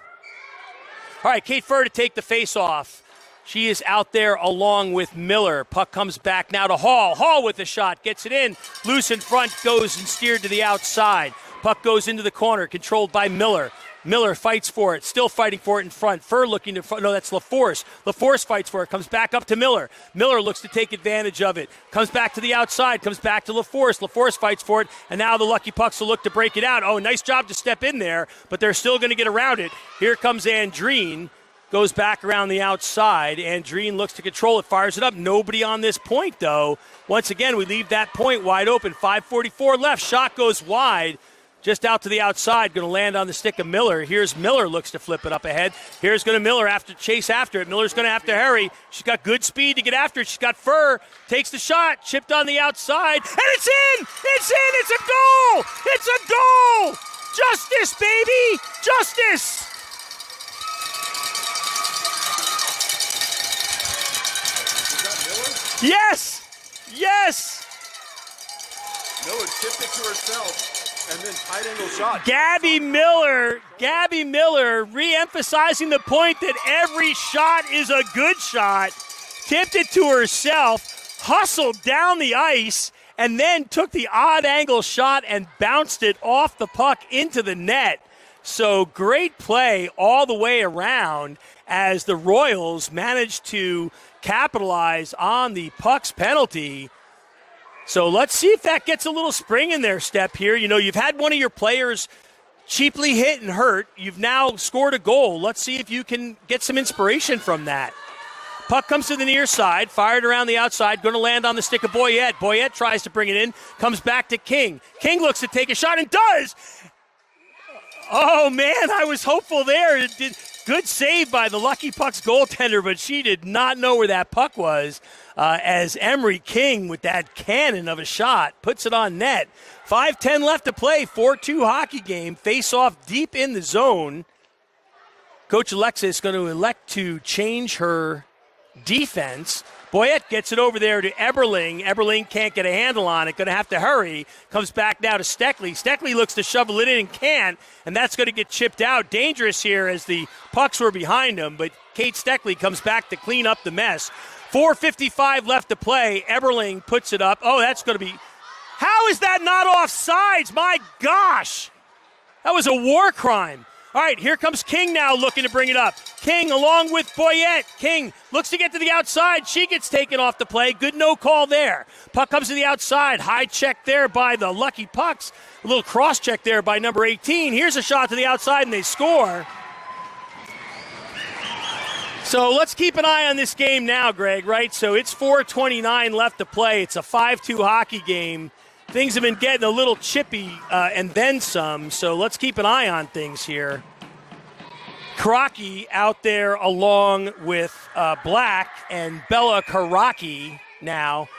All right, Kate Furr to take the face-off. She is out there along with Miller. Puck comes back now to Hall. Hall with the shot, gets it in. Loose in front, goes and steered to the outside. Puck goes into the corner, controlled by Miller. Miller fights for it, still fighting for it in front. Furr looking to front. No, that's LaForce. LaForce fights for it, comes back up to Miller. Miller looks to take advantage of it. Comes back to the outside, comes back to LaForce. LaForce fights for it, and now the Lucky Pucks will look to break it out. Oh, nice job to step in there, but they're still going to get around it. Here comes Andreen. Goes back around the outside. Andreen looks to control it, fires it up. Nobody on this point, though. Once again, we leave that point wide open. 5:44 left. Shot goes wide. Just out to the outside, going to land on the stick of Miller. Here's Miller, looks to flip it up ahead. Here's going to Miller chase after it. Miller's going to have to hurry. She's got good speed to get after it. She's got Furr, takes the shot, chipped on the outside, and it's in! It's in! It's a goal! It's a goal! Justice, baby! Justice! Is that Miller? Yes! Yes! Miller tipped it to herself. And then tight angle shot. Gabby Miller re-emphasizing the point that every shot is a good shot. Tipped it to herself, hustled down the ice, and then took the odd angle shot and bounced it off the puck into the net. So great play all the way around as the Royals managed to capitalize on the puck's penalty. So let's see if that gets a little spring in their step here. You know, you've had one of your players cheaply hit and hurt. You've now scored a goal. Let's see if you can get some inspiration from that. Puck comes to the near side, fired around the outside, going to land on the stick of Boyette. Boyette tries to bring it in, comes back to King. King looks to take a shot and does! Oh, man, I was hopeful there. Good save by the Lucky Pucks goaltender, but she did not know where that puck was as Emery King, with that cannon of a shot, puts it on net. 5:10 left to play, 4-2 hockey game. Face off deep in the zone. Coach Alexis going to elect to change her defense. Boyette gets it over there to Eberling. Eberling can't get a handle on it. Going to have to hurry. Comes back now to Steckley. Steckley looks to shovel it in and can't, and that's going to get chipped out. Dangerous here as the pucks were behind him, but Kate Steckley comes back to clean up the mess. 4:55 left to play. Eberling puts it up. Oh, that's going to be... How is that not offsides? My gosh! That was a war crime. All right, here comes King now looking to bring it up. King along with Boyette. King looks to get to the outside. She gets taken off the play. Good no call there. Puck comes to the outside. High check there by the Lucky Pucks. A little cross check there by number 18. Here's a shot to the outside, and they score. So let's keep an eye on this game now, Greg, right? So it's 4:29 left to play. It's a 5-2 hockey game. Things have been getting a little chippy and then some, so let's keep an eye on things here. Karaki out there along with Black and Bella Karaki now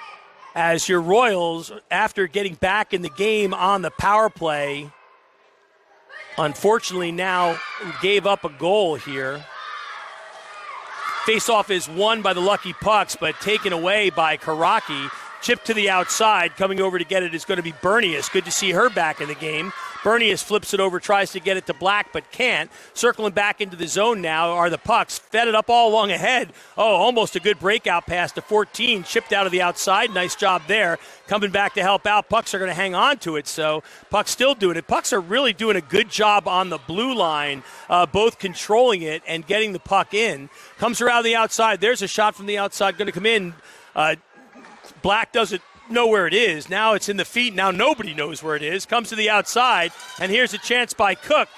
as your Royals, after getting back in the game on the power play, unfortunately now gave up a goal here. Faceoff is won by the Lucky Pucks, but taken away by Karaki. Chip to the outside. Coming over to get it is going to be Bernius. Good to see her back in the game. Bernius flips it over, tries to get it to Black, but can't. Circling back into the zone now are the Pucks. Fed it up all along ahead. Oh, almost a good breakout pass to 14. Chipped out of the outside. Nice job there. Coming back to help out. Pucks are going to hang on to it, so Pucks still doing it. Pucks are really doing a good job on the blue line, both controlling it and getting the puck in. Comes around the outside. There's a shot from the outside going to come in. Black doesn't know where it is. Now it's in the feet. Now nobody knows where it is. Comes to the outside, and here's a chance by Cook.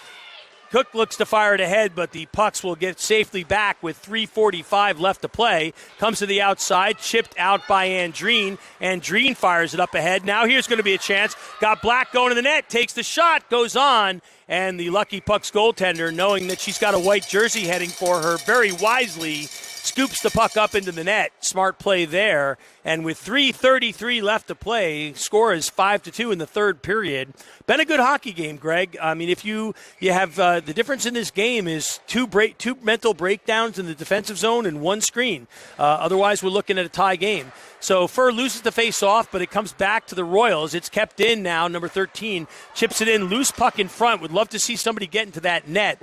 Cook looks to fire it ahead, but the Pucks will get safely back with 3:45 left to play. Comes to the outside, chipped out by Andreen. Andreen fires it up ahead. Now here's going to be a chance. Got Black going to the net, takes the shot, goes on, and the Lucky Pucks goaltender, knowing that she's got a white jersey heading for her, very wisely scoops the puck up into the net. Smart play there. And with 3:33 left to play, score is 5-2 in the third period. Been a good hockey game, Greg. I mean, if you have the difference in this game is two mental breakdowns in the defensive zone and one screen. Otherwise, we're looking at a tie game. So Fur loses the face-off, but it comes back to the Royals. It's kept in now. Number 13 chips it in. Loose puck in front. Would love to see somebody get into that net.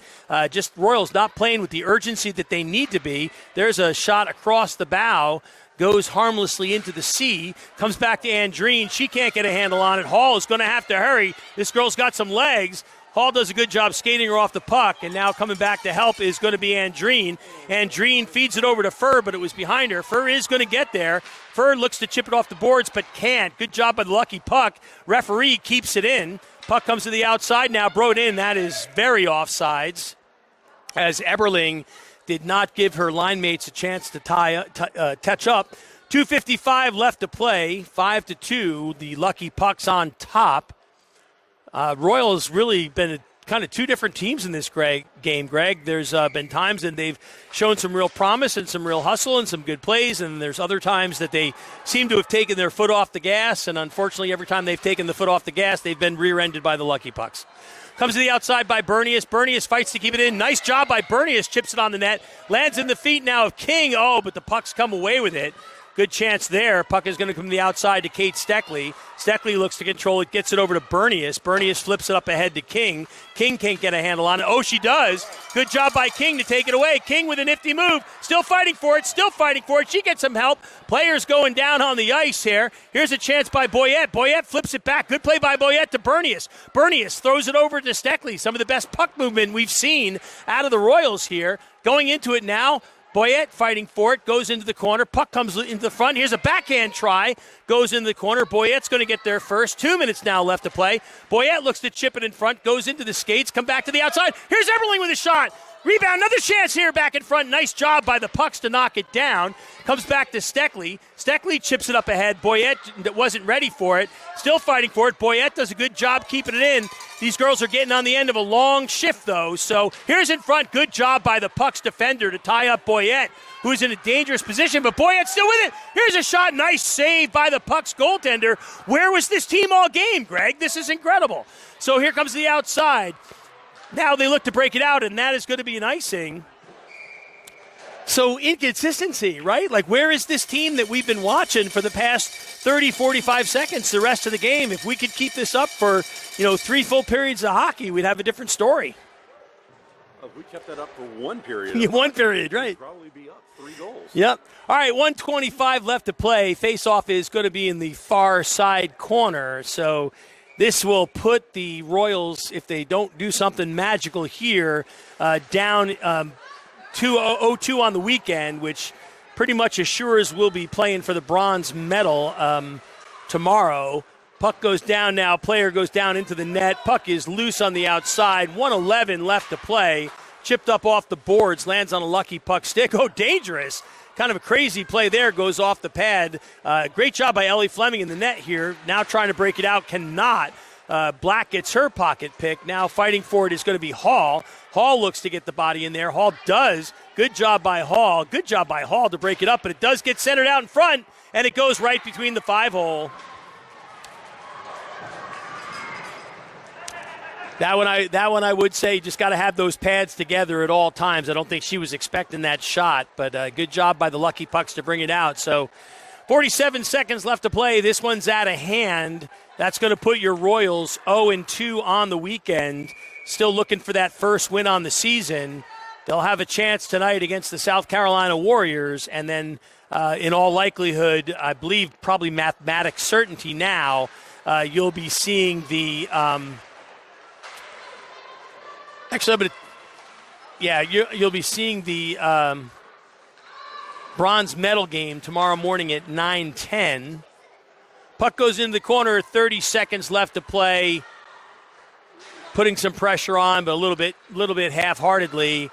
Just Royals not playing with the urgency that they need to be. There's a shot across the bow. Goes harmlessly into the sea. Comes back to Andreen. She can't get a handle on it. Hall is going to have to hurry. This girl's got some legs. Hall does a good job skating her off the puck, and now coming back to help is going to be Andreen. Andreen feeds it over to Fur, but it was behind her. Fur is going to get there. Fur looks to chip it off the boards, but can't. Good job by the Lucky Puck. Referee keeps it in. Puck comes to the outside now. Brought in. That is very offsides, as Eberling did not give her line mates a chance to touch up. 2:55 left to play. 5-2. The Lucky Pucks on top. Royals really been kind of two different teams in this game, Greg. There's been times that they've shown some real promise and some real hustle and some good plays, and there's other times that they seem to have taken their foot off the gas, and unfortunately every time they've taken the foot off the gas, they've been rear-ended by the Lucky Pucks. Comes to the outside by Bernius. Bernius fights to keep it in. Nice job by Bernius. Chips it on the net. Lands in the feet now of King. Oh, but the Pucks come away with it. Good chance there. Puck is going to come to the outside to Kate Steckley. Steckley looks to control it, gets it over to Bernius. Bernius flips it up ahead to King. King can't get a handle on it. Oh, she does. Good job by King to take it away. King with a nifty move. Still fighting for it. She gets some help. Players going down on the ice here. Here's a chance by Boyette. Boyette flips it back. Good play by Boyette to Bernius. Bernius throws it over to Steckley. Some of the best puck movement we've seen out of the Royals here. Going into it now. Boyette fighting for it, goes into the corner. Puck comes into the front. Here's a backhand try. Goes into the corner. Boyette's going to get there first. 2 minutes now left to play. Boyette looks to chip it in front. Goes into the skates. Come back to the outside. Here's Eberling with a shot. Rebound. Another chance here back in front. Nice job by the Pucks to knock it down. Comes back to Steckley. Steckley chips it up ahead. Boyette wasn't ready for it. Still fighting for it. Boyette does a good job keeping it in. These girls are getting on the end of a long shift, though. So here's in front. Good job by the Pucks defender to tie up Boyette, who's in a dangerous position. But Boyette's still with it. Here's a shot. Nice save by the Pucks goaltender. Where was this team all game, Greg? This is incredible. So here comes the outside. Now they look to break it out, and that is going to be an icing. So inconsistency, right? Like, where is this team that we've been watching for the past 30, 45 seconds, the rest of the game? If we could keep this up for, 3 full periods of hockey, we'd have a different story. If we kept that up for 1 period. 1 period, right. We'd probably be up 3 goals. Yep. All right, 1:25 left to play. Face-off is going to be in the far side corner. So this will put the Royals, if they don't do something magical here, down 2-0-2 on the weekend, which pretty much assures we'll be playing for the bronze medal tomorrow. Puck goes down now. Player goes down into the net. Puck is loose on the outside. 1:11 left to play. Chipped up off the boards. Lands on a lucky puck stick. Oh, dangerous. Kind of a crazy play there. Goes off the pad. Great job by Ellie Fleming in the net here. Now trying to break it out. Cannot. Black gets her pocket pick. Now fighting for it is going to be Hall. Hall looks to get the body in there. Hall does. Good job by Hall. Good job by Hall to break it up, but it does get centered out in front, and it goes right between the 5-hole. That one I would say just got to have those pads together at all times. I don't think she was expecting that shot, but good job by the Lucky Pucks to bring it out. So 47 seconds left to play. This one's out of hand. That's going to put your Royals 0-2 on the weekend. Still looking for that first win on the season. They'll have a chance tonight against the South Carolina Warriors, and then in all likelihood, I believe probably mathematic certainty now, you'll be seeing the you'll be seeing the bronze medal game tomorrow morning at 9:10. Puck goes into the corner, 30 seconds left to play. Putting some pressure on, but a little bit half-heartedly.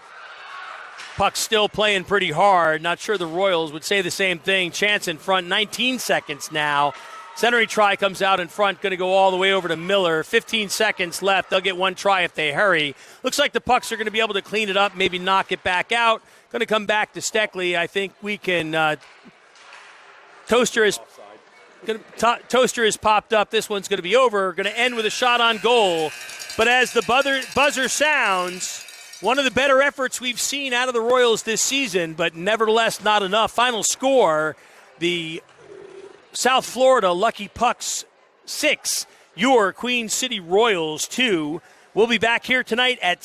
Puck's still playing pretty hard. Not sure the Royals would say the same thing. Chance in front, 19 seconds now. Centering try comes out in front, going to go all the way over to Miller. 15 seconds left. They'll get one try if they hurry. Looks like the Pucks are going to be able to clean it up, maybe knock it back out. Going to come back to Steckley. I think we can. Toaster has popped up. This one's going to be over. Going to end with a shot on goal. But as the buzzer sounds, one of the better efforts we've seen out of the Royals this season, but nevertheless not enough. Final score, the South Florida Lucky Pucks 6, your Queen City Royals 2. We'll be back here tonight at